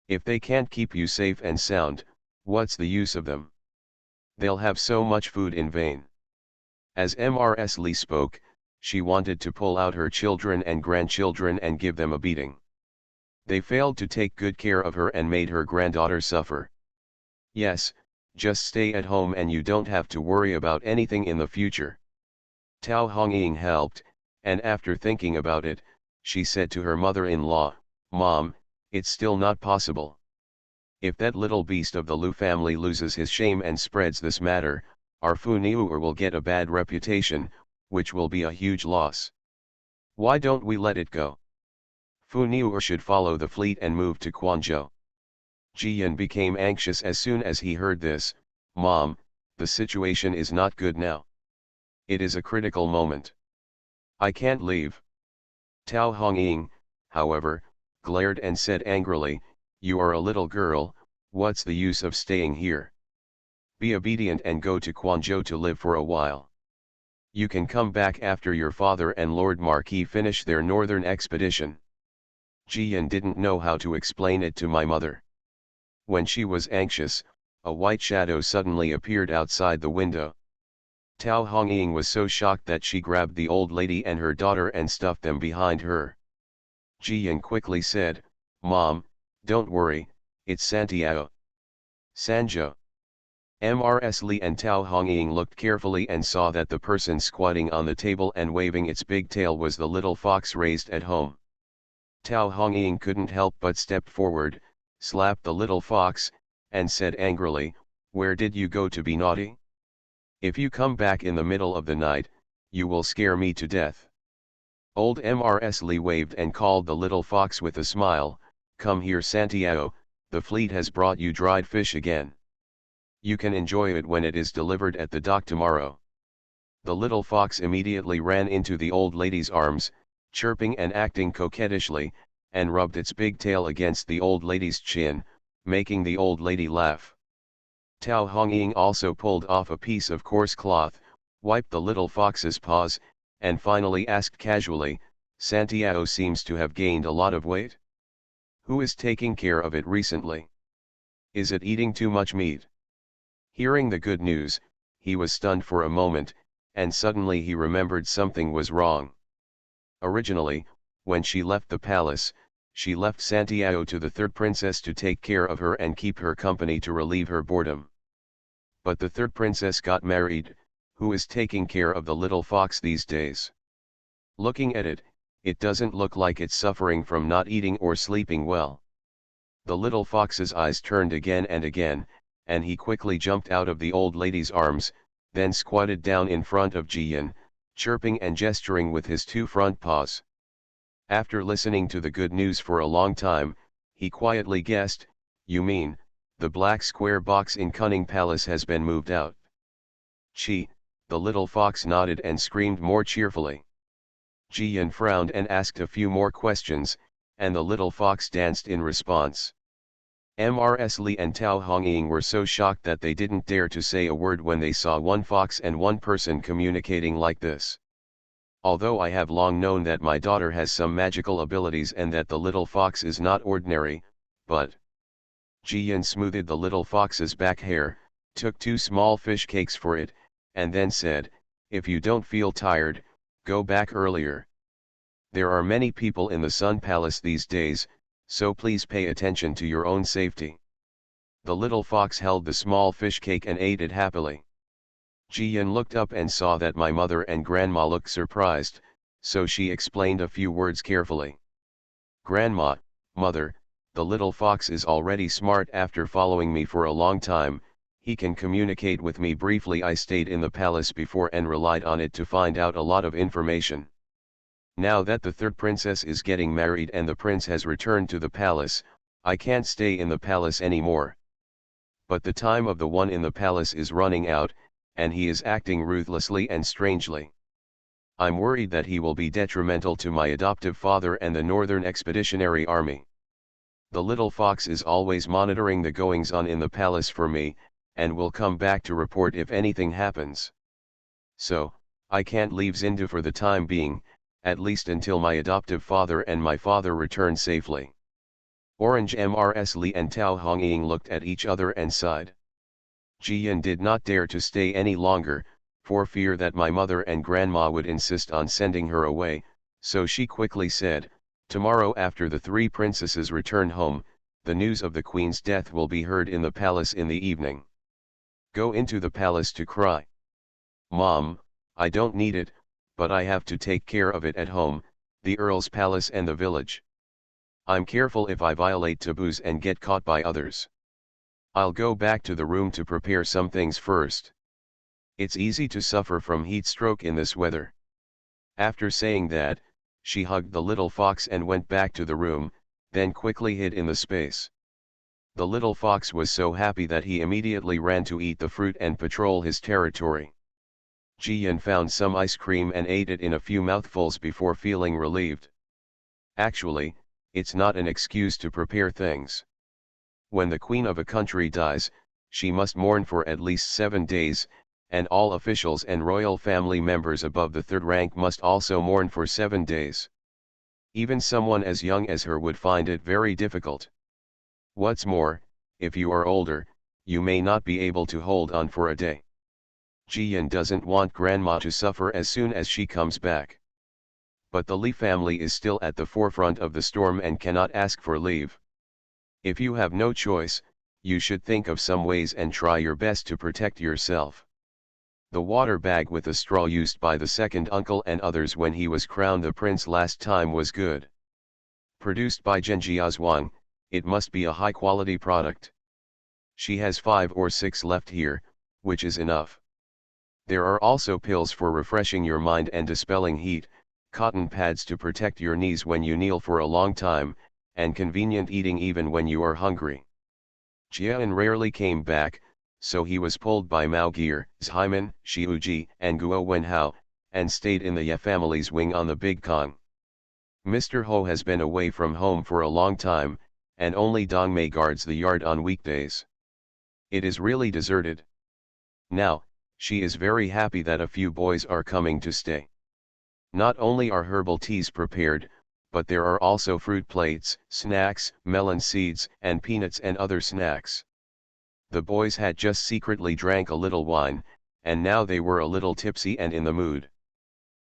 If they can't keep you safe and sound, what's the use of them? They'll have so much food in vain." As Mrs. Li spoke, she wanted to pull out her children and grandchildren and give them a beating. They failed to take good care of her and made her granddaughter suffer. Yes, just stay at home and you don't have to worry about anything in the future. Tao Hongying helped, and after thinking about it, she said to her mother-in-law, "Mom, it's still not possible. If that little beast of the Lu family loses his shame and spreads this matter, our Fu Niuer will get a bad reputation, which will be a huge loss. Why don't we let it go? Fu Niuer should follow the fleet and move to Quanzhou." Ji Yan became anxious as soon as he heard this. "Mom, the situation is not good now. It is a critical moment. I can't leave." Tao Hongying, however, glared and said angrily, "You are a little girl, what's the use of staying here? Be obedient and go to Quanzhou to live for a while. You can come back after your father and Lord Marquis finish their northern expedition." Ji Yan didn't know how to explain it to my mother. When she was anxious, a white shadow suddenly appeared outside the window. Tao Hongying was so shocked that she grabbed the old lady and her daughter and stuffed them behind her. Ji Yan quickly said, "Mom, don't worry, it's Santiago." "Sanjo." Mrs. Li and Tao Hongying looked carefully and saw that the person squatting on the table and waving its big tail was the little fox raised at home. Tao Hongying couldn't help but step forward, slapped the little fox, and said angrily, "Where did you go to be naughty? If you come back in the middle of the night, you will scare me to death." Old Mrs. Li waved and called the little fox with a smile, "Come here Santiago, the fleet has brought you dried fish again. You can enjoy it when it is delivered at the dock tomorrow." The little fox immediately ran into the old lady's arms, chirping and acting coquettishly, and rubbed its big tail against the old lady's chin, making the old lady laugh. Tao Hongying also pulled off a piece of coarse cloth, wiped the little fox's paws, and finally asked casually, "Santiago seems to have gained a lot of weight. Who is taking care of it recently? Is it eating too much meat?" Hearing the good news, he was stunned for a moment, and suddenly he remembered something was wrong. Originally, when she left the palace, she left Santiago to the third princess to take care of her and keep her company to relieve her boredom. But the third princess got married. Who is taking care of the little fox these days? Looking at it, it doesn't look like it's suffering from not eating or sleeping well. The little fox's eyes turned again and again, and he quickly jumped out of the old lady's arms, then squatted down in front of Ji Yan, chirping and gesturing with his two front paws. After listening to the good news for a long time, he quietly guessed, "You mean, the black square box in Cunning Palace has been moved out?" "Chi," the little fox nodded and screamed more cheerfully. Ji Yan frowned and asked a few more questions, and the little fox danced in response. Mrs. Li and Tao Hongying were so shocked that they didn't dare to say a word when they saw one fox and one person communicating like this. Although I have long known that my daughter has some magical abilities and that the little fox is not ordinary, but... Ji Yan smoothed the little fox's back hair, took 2 small fish cakes for it, and then said, "If you don't feel tired, go back earlier. There are many people in the Sun Palace these days, so please pay attention to your own safety." The little fox held the small fish cake and ate it happily. Ji Yan looked up and saw that my mother and grandma looked surprised, so she explained a few words carefully. "Grandma, mother, the little fox is already smart after following me for a long time. He can communicate with me briefly. I stayed in the palace before and relied on it to find out a lot of information. Now that the third princess is getting married and the prince has returned to the palace, I can't stay in the palace anymore. But the time of the one in the palace is running out, and he is acting ruthlessly and strangely. I'm worried that he will be detrimental to my adoptive father and the Northern Expeditionary Army. The little fox is always monitoring the goings-on in the palace for me, and will come back to report if anything happens. So, I can't leave Zindu for the time being, at least until my adoptive father and my father return safely." Orange Mrs. Li and Tao Hongying looked at each other and sighed. Ji Yan did not dare to stay any longer, for fear that my mother and grandma would insist on sending her away, so she quickly said, Tomorrow after the three princesses return home, the news of the queen's death will be heard in the palace in the evening. Go into the palace to cry. Mom, I don't need it, but I have to take care of it at home, the earl's palace and the village. I'm careful if I violate taboos and get caught by others. I'll go back to the room to prepare some things first. It's easy to suffer from heat stroke in this weather. After saying that, she hugged the little fox and went back to the room, then quickly hid in the space. The little fox was so happy that he immediately ran to eat the fruit and patrol his territory. Jiyan found some ice cream and ate it in a few mouthfuls before feeling relieved. Actually, it's not an excuse to prepare things. When the queen of a country dies, she must mourn for at least 7 days, and all officials and royal family members above the third rank must also mourn for 7 days. Even someone as young as her would find it very difficult. What's more, if you are older, you may not be able to hold on for a day. Jiyan doesn't want grandma to suffer as soon as she comes back. But the Li family is still at the forefront of the storm and cannot ask for leave. If you have no choice, you should think of some ways and try your best to protect yourself. The water bag with a straw used by the second uncle and others when he was crowned the prince last time was good. Produced by Zhengjiazhuang, it must be a high-quality product. She has 5 or 6 left here, which is enough. There are also pills for refreshing your mind and dispelling heat, cotton pads to protect your knees when you kneel for a long time, and convenient eating even when you are hungry. Jian rarely came back, so he was pulled by Mao Gear, Zhaiman, Xiuji, and Guo Wenhao, and stayed in the Ye family's wing on the Big Kong. Mr. Ho has been away from home for a long time, and only Dongmei guards the yard on weekdays. It is really deserted. Now, she is very happy that a few boys are coming to stay. Not only are herbal teas prepared, but there are also fruit plates, snacks, melon seeds, and peanuts and other snacks. The boys had just secretly drank a little wine, and now they were a little tipsy and in the mood.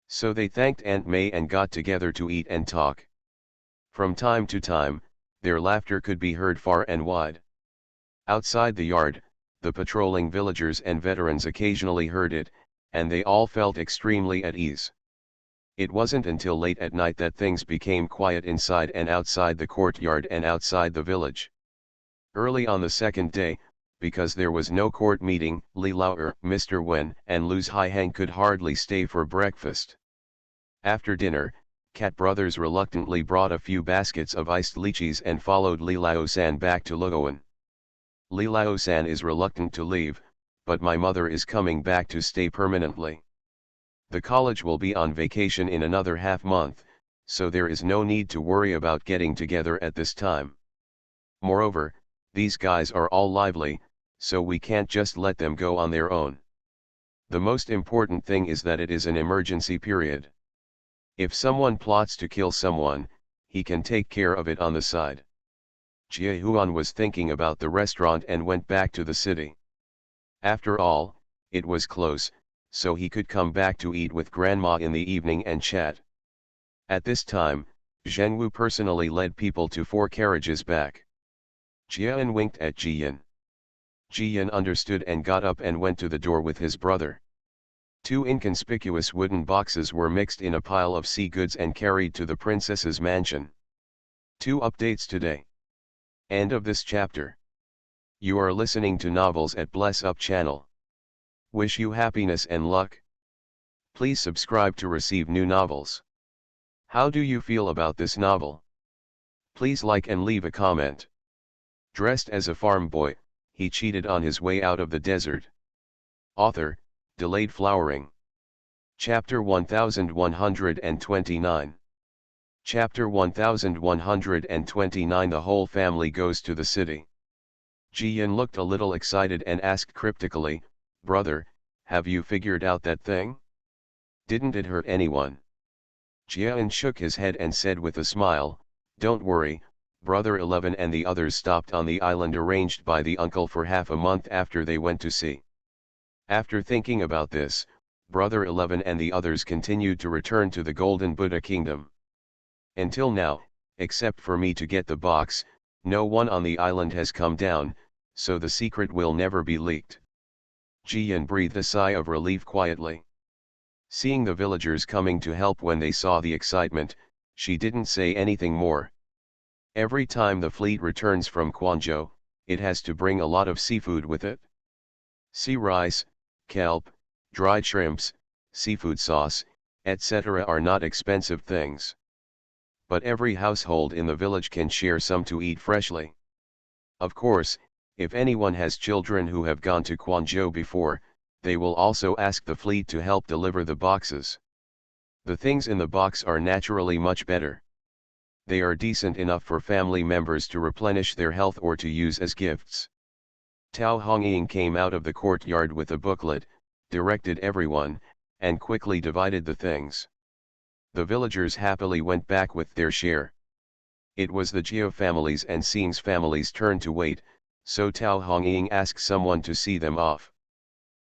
So they thanked Aunt May and got together to eat and talk. From time to time, their laughter could be heard far and wide. Outside the yard, the patrolling villagers and veterans occasionally heard it, and they all felt extremely at ease. It wasn't until late at night that things became quiet inside and outside the courtyard and outside the village. Early on the second day, because there was no court meeting, Li Laoer, Mr. Wen, and Lu Haihang could hardly stay for breakfast. After dinner, Cat brothers reluctantly brought a few baskets of iced lychees and followed Li Laosan back to Luoan. Li Laosan is reluctant to leave, but my mother is coming back to stay permanently. The college will be on vacation in another half-month, so there is no need to worry about getting together at this time. Moreover, these guys are all lively, so we can't just let them go on their own. The most important thing is that it is an emergency period. If someone plots to kill someone, he can take care of it on the side. Jie Huan was thinking about the restaurant and went back to the city. After all, it was close, so he could come back to eat with grandma in the evening and chat. At this time, Zhengwu personally led people to 4 carriages back. Jian winked at Jiyan. Jiyan understood and got up and went to the door with his brother. 2 inconspicuous wooden boxes were mixed in a pile of sea goods and carried to the princess's mansion. 2 updates today. End of this chapter. You are listening to novels at Bless Up channel. Wish you happiness and luck. Please subscribe to receive new novels. How do you feel about this novel? Please like and leave a comment. Dressed as a farm boy, he cheated on his way out of the desert. Author, Delayed Flowering. Chapter 1129. Chapter 1129. The whole family goes to the city. Jiyan looked a little excited and asked cryptically, "Brother, have you figured out that thing? Didn't it hurt anyone?" Jiyan shook his head and said with a smile, "Don't worry, Brother 11 and the others stopped on the island arranged by the uncle for half a month after they went to sea." After thinking about this, Brother 11 and the others continued to return to the Golden Buddha Kingdom. Until now, except for me to get the box, no one on the island has come down, so the secret will never be leaked. Ji-Yan breathed a sigh of relief quietly. Seeing the villagers coming to help when they saw the excitement, she didn't say anything more. Every time the fleet returns from Quanzhou, it has to bring a lot of seafood with it. Sea rice, kelp, dried shrimps, seafood sauce, etc. are not expensive things. But every household in the village can share some to eat freshly. Of course, if anyone has children who have gone to Quanzhou before, they will also ask the fleet to help deliver the boxes. The things in the box are naturally much better. They are decent enough for family members to replenish their health or to use as gifts. Tao Hongying came out of the courtyard with a booklet, directed everyone, and quickly divided the things. The villagers happily went back with their share. It was the Jiao families and Xing's families' turn to wait, so Tao Hongying asked someone to see them off.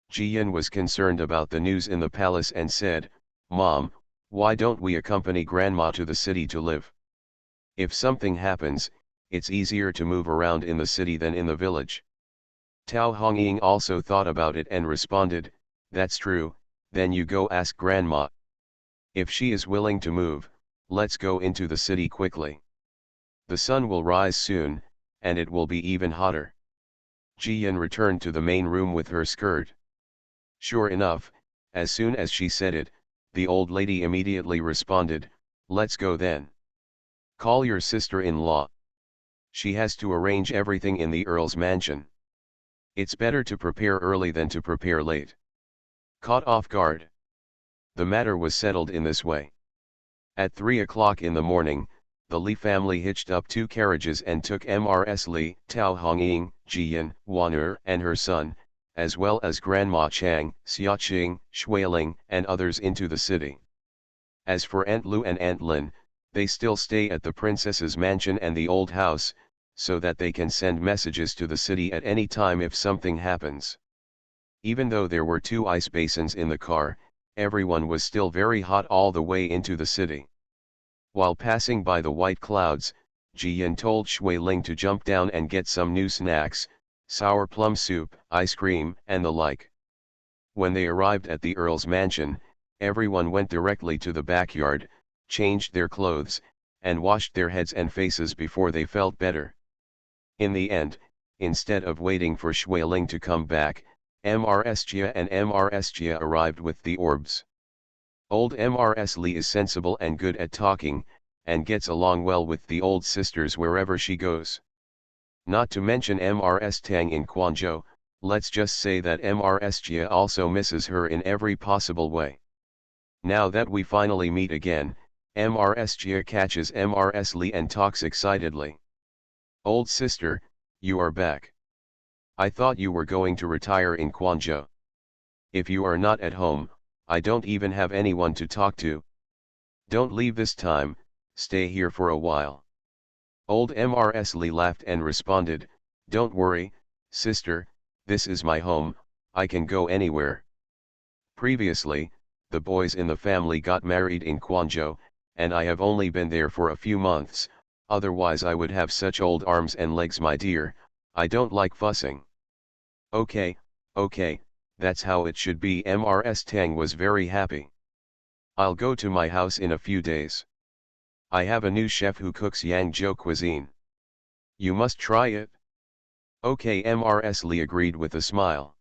Ji-Yan was concerned about the news in the palace and said, "Mom, why don't we accompany Grandma to the city to live? If something happens, it's easier to move around in the city than in the village." Tao Hongying also thought about it and responded, "That's true, then you go ask Grandma. If she is willing to move, let's go into the city quickly. The sun will rise soon, and it will be even hotter." Ji-Yan returned to the main room with her skirt. Sure enough, as soon as she said it, the old lady immediately responded, "Let's go then. Call your sister-in-law. She has to arrange everything in the Earl's mansion. It's better to prepare early than to prepare late." Caught off guard. The matter was settled in this way. At 3 o'clock in the morning, the Li family hitched up 2 carriages and took Mrs. Li, Tao Hongying, Ji-Yan, Wan'er and her son, as well as Grandma Chang, Xiaoqing, Shuiling and others into the city. As for Aunt Lu and Aunt Lin, they still stay at the princess's mansion and the old house, so that they can send messages to the city at any time if something happens. Even though there were 2 ice basins in the car, everyone was still very hot all the way into the city. While passing by the white clouds, Ji-Yan told Shuiling to jump down and get some new snacks, sour plum soup, ice cream, and the like. When they arrived at the Earl's mansion, everyone went directly to the backyard, changed their clothes, and washed their heads and faces before they felt better. In the end, instead of waiting for Shuiling to come back, Mrs. Jia and Mrs. Jia arrived with the orbs. Old Mrs. Li is sensible and good at talking, and gets along well with the old sisters wherever she goes. Not to mention Mrs. Tang in Quanzhou, let's just say that Mrs. Jia also misses her in every possible way. Now that we finally meet again, Mrs. Jia catches Mrs. Li and talks excitedly. "Old sister, you are back. I thought you were going to retire in Quanzhou. If you are not at home, I don't even have anyone to talk to. Don't leave this time, stay here for a while." Old Mrs. Li laughed and responded, "Don't worry, sister, this is my home, I can go anywhere. Previously, the boys in the family got married in Quanzhou, and I have only been there for a few months, otherwise I would have such old arms and legs, my dear, I don't like fussing." Okay, that's how it should be." Mrs. Tang was very happy. "I'll go to my house in a few days. I have a new chef who cooks Yangzhou cuisine. You must try it." "Okay," Mrs. Li agreed with a smile.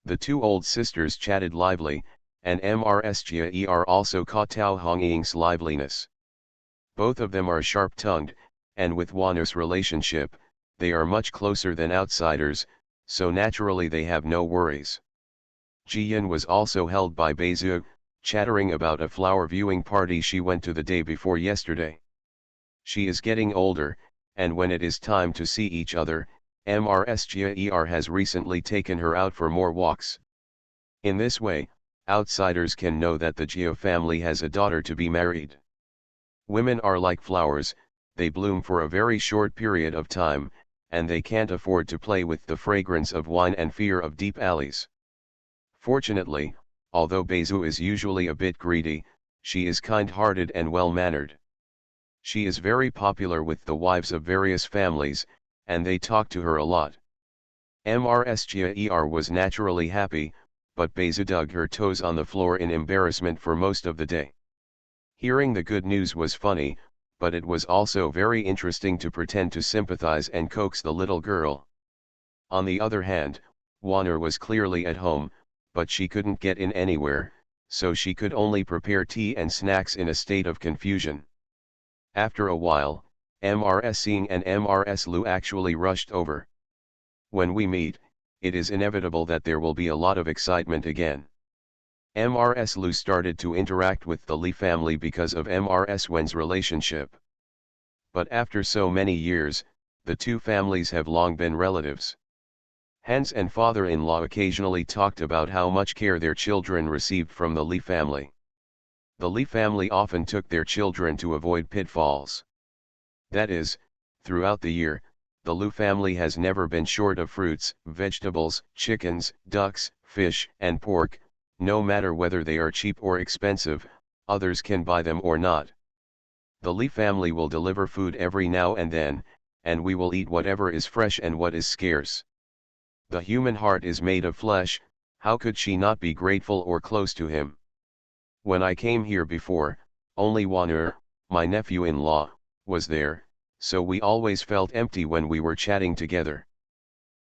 The 2 old sisters chatted lively, and Mrs. Jia also caught Tao Hongying's liveliness. Both of them are sharp-tongued, and with Wan'er's relationship, they are much closer than outsiders, so naturally they have no worries. Ji-Yan was also held by Beizhu, chattering about a flower viewing party she went to the day before yesterday. She is getting older, and when it is time to see each other, Mrs. Jia has recently taken her out for more walks. In this way, outsiders can know that the Jia family has a daughter to be married. Women are like flowers, they bloom for a very short period of time, and they can't afford to play with the fragrance of wine and fear of deep alleys. Fortunately, although Beizhu is usually a bit greedy, she is kind-hearted and well-mannered. She is very popular with the wives of various families, and they talk to her a lot. Mrsgia was naturally happy, but Beza dug her toes on the floor in embarrassment for most of the day. Hearing the good news was funny, but it was also very interesting to pretend to sympathize and coax the little girl. On the other hand, Warner was clearly at home, but she couldn't get in anywhere, so she could only prepare tea and snacks in a state of confusion. After a while, Mrs. Singh and Mrs. Lu actually rushed over. When we meet, it is inevitable that there will be a lot of excitement again. Mrs. Lu started to interact with the Li family because of Mrs. Wen's relationship. But after so many years, the two families have long been relatives. Hans and father-in-law occasionally talked about how much care their children received from the Li family. The Li family often took their children to avoid pitfalls. That is, throughout the year, the Lu family has never been short of fruits, vegetables, chickens, ducks, fish, and pork. No matter whether they are cheap or expensive, others can buy them or not. The Li family will deliver food every now and then, and we will eat whatever is fresh and what is scarce. The human heart is made of flesh, how could she not be grateful or close to him? When I came here before, only Wanur, my nephew-in-law, was there, so we always felt empty when we were chatting together.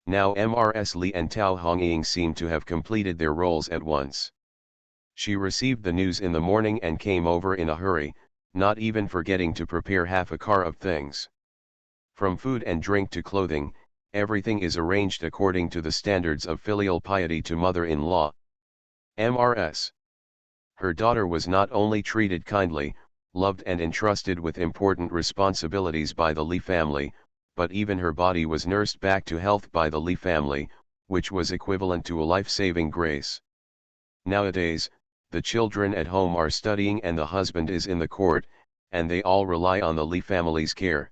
Now Mrs. Li and Tao Hongying seem to have completed their roles at once. She received the news in the morning and came over in a hurry, not even forgetting to prepare half a car of things. From food and drink to clothing, everything is arranged according to the standards of filial piety to mother-in-law. Mrs. Her daughter was not only treated kindly, loved and entrusted with important responsibilities by the Li family, but even her body was nursed back to health by the Li family, which was equivalent to a life-saving grace. Nowadays, the children at home are studying and the husband is in the court, and they all rely on the Li family's care.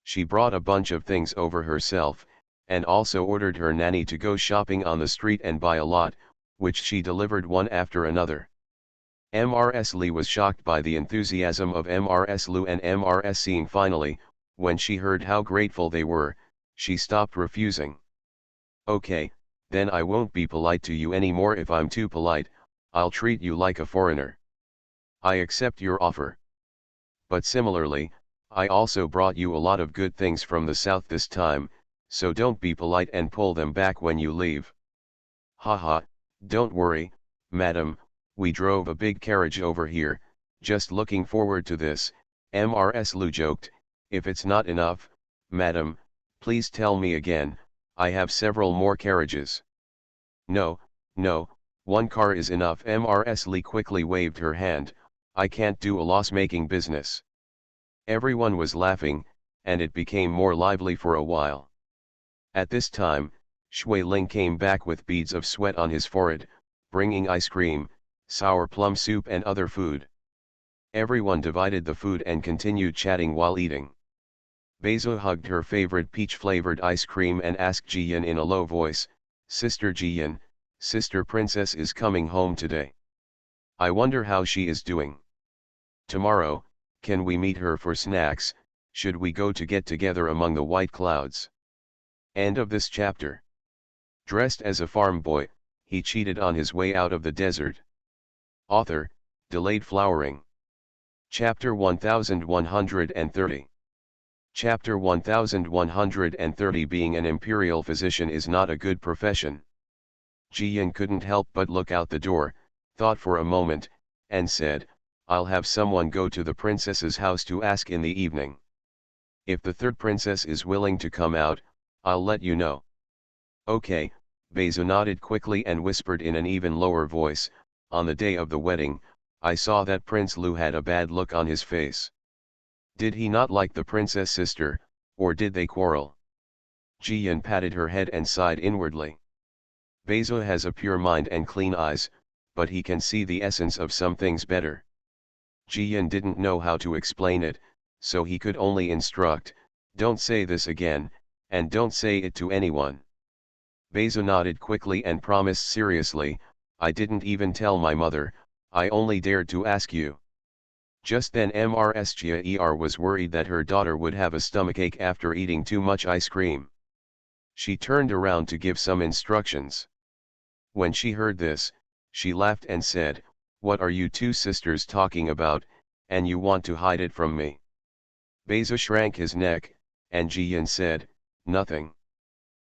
She brought a bunch of things over herself, and also ordered her nanny to go shopping on the street and buy a lot, which she delivered one after another. Mrs. Li was shocked by the enthusiasm of Mrs. Lu and Mrs. Singh. Finally, when she heard how grateful they were, she stopped refusing. Okay, then I won't be polite to you anymore. If I'm too polite, I'll treat you like a foreigner. I accept your offer. But similarly, I also brought you a lot of good things from the south this time, so don't be polite and pull them back when you leave. Haha, don't worry, madam, we drove a big carriage over here, just looking forward to this. Mrs. Lu joked. If it's not enough, madam, please tell me again, I have several more carriages. No, no, one car is enough. Mrs. Li quickly waved her hand. I can't do a loss-making business. Everyone was laughing, and it became more lively for a while. At this time, Shui Ling came back with beads of sweat on his forehead, bringing ice cream, sour plum soup and other food. Everyone divided the food and continued chatting while eating. Beza hugged her favorite peach-flavored ice cream and asked Jiyan in a low voice, Sister Jiyan, Sister Princess is coming home today. I wonder how she is doing. Tomorrow, can we meet her for snacks? Should we go to get together among the white clouds? End of this chapter. Dressed as a farm boy, he cheated on his way out of the desert. Author, Delayed Flowering. Chapter 1130. Chapter 1130. Being an imperial physician is not a good profession. Jiyan couldn't help but look out the door, thought for a moment, and said, I'll have someone go to the princess's house to ask in the evening. If the third princess is willing to come out, I'll let you know. Okay, Beza nodded quickly and whispered in an even lower voice, on the day of the wedding, I saw that Prince Lu had a bad look on his face. Did he not like the princess sister, or did they quarrel? Jiyan patted her head and sighed inwardly. Beza has a pure mind and clean eyes, but he can see the essence of some things better. Jiyan didn't know how to explain it, so he could only instruct, don't say this again, and don't say it to anyone. Beza nodded quickly and promised seriously, I didn't even tell my mother, I only dared to ask you. Just then Mrsger was worried that her daughter would have a stomachache after eating too much ice cream. She turned around to give some instructions. When she heard this, she laughed and said, "What are you two sisters talking about, and you want to hide it from me?" Beza shrank his neck, and Jiyan said, "Nothing.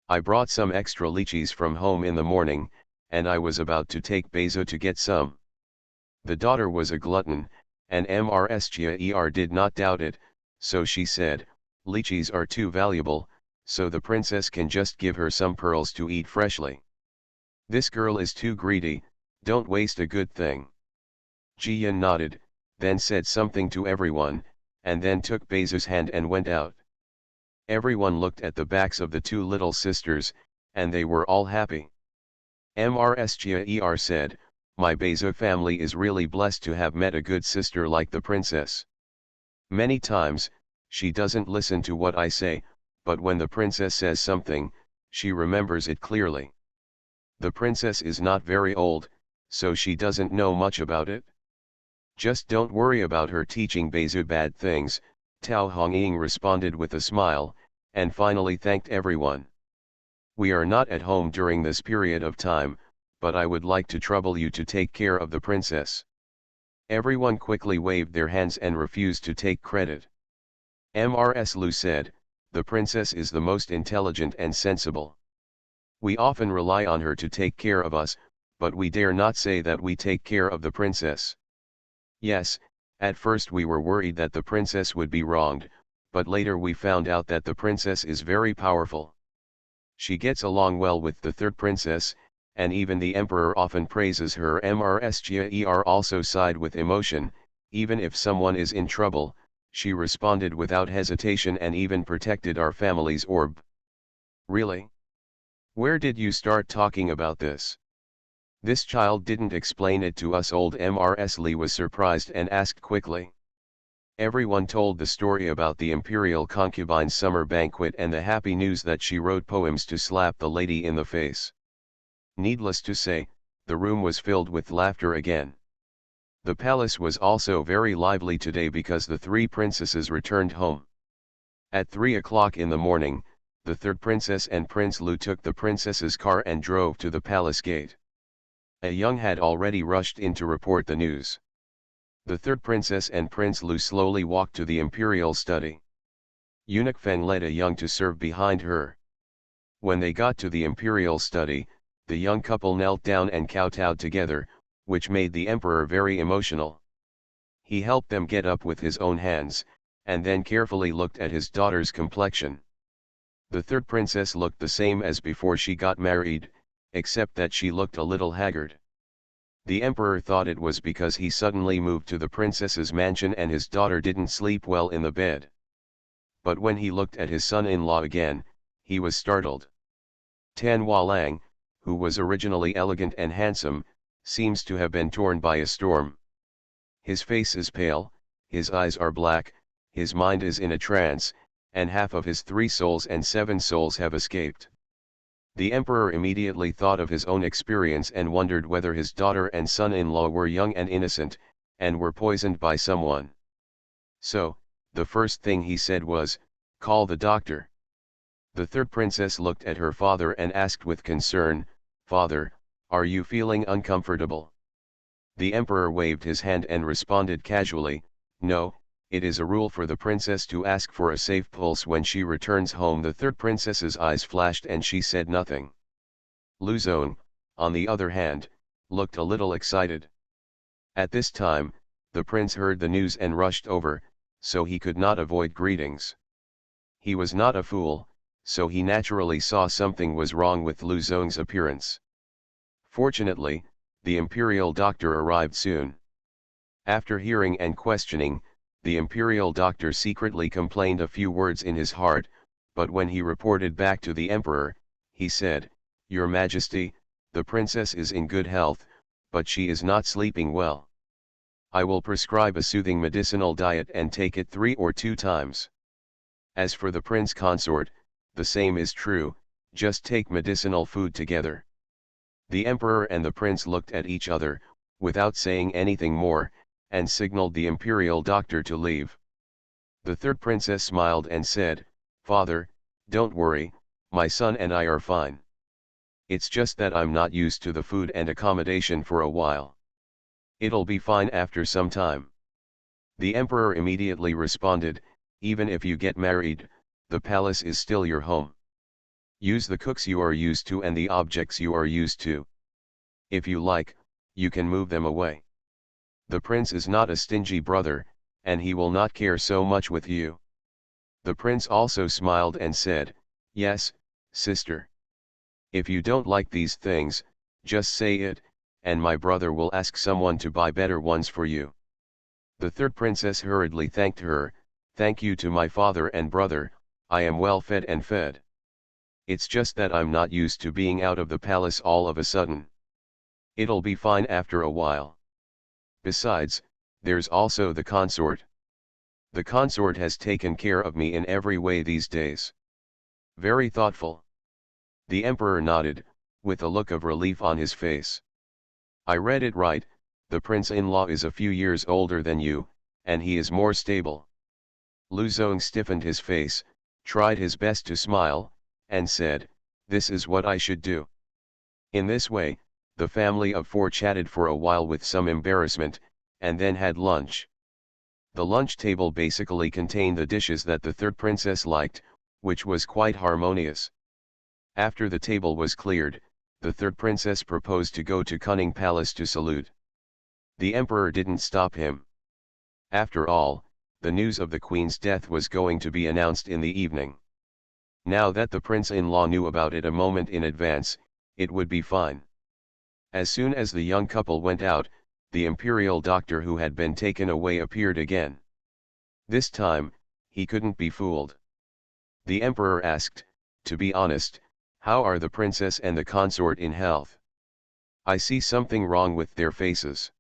I brought some extra lychees from home in the morning, and I was about to take Beza to get some." The daughter was a glutton, and Mrsger did not doubt it, so she said, "Lychees are too valuable, so the princess can just give her some pearls to eat freshly. This girl is too greedy, don't waste a good thing." Jiyan nodded, then said something to everyone, and then took Beza's hand and went out. Everyone looked at the backs of the two little sisters, and they were all happy. Mrsger said, "My Beza family is really blessed to have met a good sister like the princess. Many times, she doesn't listen to what I say, but when the princess says something, she remembers it clearly. The princess is not very old, so she doesn't know much about it. Just don't worry about her teaching Beza bad things." Tao Hongying responded with a smile, and finally thanked everyone. "We are not at home during this period of time, but I would like to trouble you to take care of the princess." Everyone quickly waved their hands and refused to take credit. Mrs. Lu said, "The princess is the most intelligent and sensible. We often rely on her to take care of us, but we dare not say that we take care of the princess. Yes, at first we were worried that the princess would be wronged, but later we found out that the princess is very powerful. She gets along well with the third princess, and even the emperor often praises her." Mrsger also sighed with emotion. "Even if someone is in trouble, she responded without hesitation and even protected our family's orb." "Really? Where did you start talking about this? This child didn't explain it to us." Old Mrs. Li was surprised and asked quickly. Everyone told the story about the imperial concubine's summer banquet and the happy news that she wrote poems to slap the lady in the face. Needless to say, the room was filled with laughter again. The palace was also very lively today because the three princesses returned home. At 3 o'clock in the morning, the third princess and Prince Lu took the princess's car and drove to the palace gate. A young had already rushed in to report the news. The third princess and Prince Lu slowly walked to the imperial study. Eunuch Feng led a young to serve behind her. When they got to the imperial study, the young couple knelt down and kowtowed together, which made the emperor very emotional. He helped them get up with his own hands, and then carefully looked at his daughter's complexion. The third princess looked the same as before she got married, except that she looked a little haggard. The emperor thought it was because he suddenly moved to the princess's mansion and his daughter didn't sleep well in the bed. But when he looked at his son-in-law again, he was startled. Tan Hualang, who was originally elegant and handsome, seems to have been torn by a storm. His face is pale, his eyes are black, his mind is in a trance, and half of his 3 souls and 7 souls have escaped. The emperor immediately thought of his own experience and wondered whether his daughter and son-in-law were young and innocent, and were poisoned by someone. So, the first thing he said was, "Call the doctor." The third princess looked at her father and asked with concern, "Father, are you feeling uncomfortable?" The emperor waved his hand and responded casually, "No, it is a rule for the princess to ask for a safe pulse when she returns home." The third princess's eyes flashed and she said nothing. Luzon, on the other hand, looked a little excited. At this time, the prince heard the news and rushed over, so he could not avoid greetings. He was not a fool, so he naturally saw something was wrong with Luzon's appearance. Fortunately, the imperial doctor arrived soon. After hearing and questioning, the imperial doctor secretly complained a few words in his heart, but when he reported back to the emperor, he said, "Your Majesty, the princess is in good health, but she is not sleeping well. I will prescribe a soothing medicinal diet and take it 3 or 2 times. As for the prince consort, the same is true, just take medicinal food together." The emperor and the prince looked at each other, without saying anything more, and signaled the imperial doctor to leave. The third princess smiled and said, "Father, don't worry, my son and I are fine. It's just that I'm not used to the food and accommodation for a while. It'll be fine after some time." The emperor immediately responded, "Even if you get married, the palace is still your home. Use the cooks you are used to and the objects you are used to. If you like, you can move them away. The prince is not a stingy brother, and he will not care so much with you." The prince also smiled and said, "Yes, sister. If you don't like these things, just say it, and my brother will ask someone to buy better ones for you." The third princess hurriedly thanked her, "Thank you to my father and brother, I am well fed and fed. It's just that I'm not used to being out of the palace all of a sudden. It'll be fine after a while. Besides, there's also the consort. The consort has taken care of me in every way these days." "Very thoughtful." The emperor nodded, with a look of relief on his face. "I read it right, the prince-in-law is a few years older than you, and he is more stable." Luzong stiffened his face, tried his best to smile, and said, "This is what I should do." In this way, the family of four chatted for a while with some embarrassment, and then had lunch. The lunch table basically contained the dishes that the third princess liked, which was quite harmonious. After the table was cleared, the third princess proposed to go to Cunning Palace to salute. The emperor didn't stop him. After all, the news of the queen's death was going to be announced in the evening. Now that the prince-in-law knew about it a moment in advance, it would be fine. As soon as the young couple went out, the imperial doctor who had been taken away appeared again. This time, he couldn't be fooled. The emperor asked, "To be honest, how are the princess and the consort in health? I see something wrong with their faces."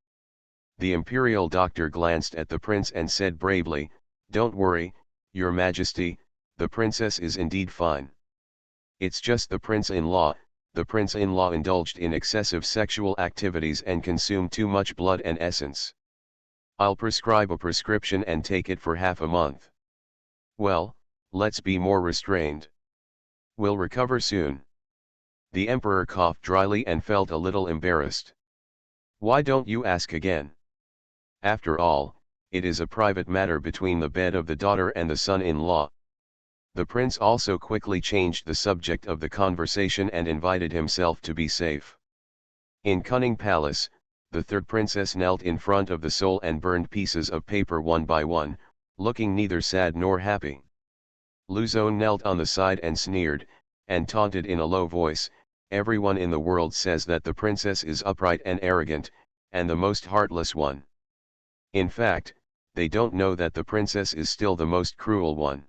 The imperial doctor glanced at the prince and said bravely, "Don't worry, your majesty, the princess is indeed fine. It's just the prince-in-law indulged in excessive sexual activities and consumed too much blood and essence. I'll prescribe a prescription and take it for half a month. Well, let's be more restrained. We'll recover soon." The emperor coughed dryly and felt a little embarrassed. "Why don't you ask again? After all, it is a private matter between the bed of the daughter and the son-in-law." The prince also quickly changed the subject of the conversation and invited himself to be safe. In Cunning Palace, the third princess knelt in front of the soul and burned pieces of paper one by one, looking neither sad nor happy. Luzon knelt on the side and sneered, and taunted in a low voice, "Everyone in the world says that the princess is upright and arrogant, and the most heartless one. In fact, they don't know that the princess is still the most cruel one.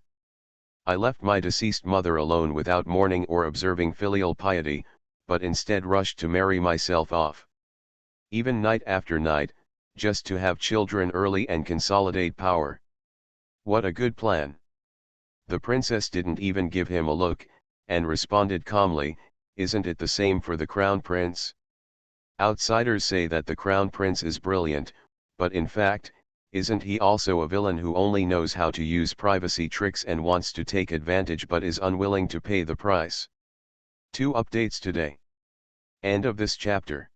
I left my deceased mother alone without mourning or observing filial piety, but instead rushed to marry myself off. Even night after night, just to have children early and consolidate power. What a good plan." The princess didn't even give him a look, and responded calmly, "Isn't it the same for the crown prince? Outsiders say that the crown prince is brilliant, but in fact, isn't he also a villain who only knows how to use privacy tricks and wants to take advantage but is unwilling to pay the price?" 2 updates today. End of this chapter.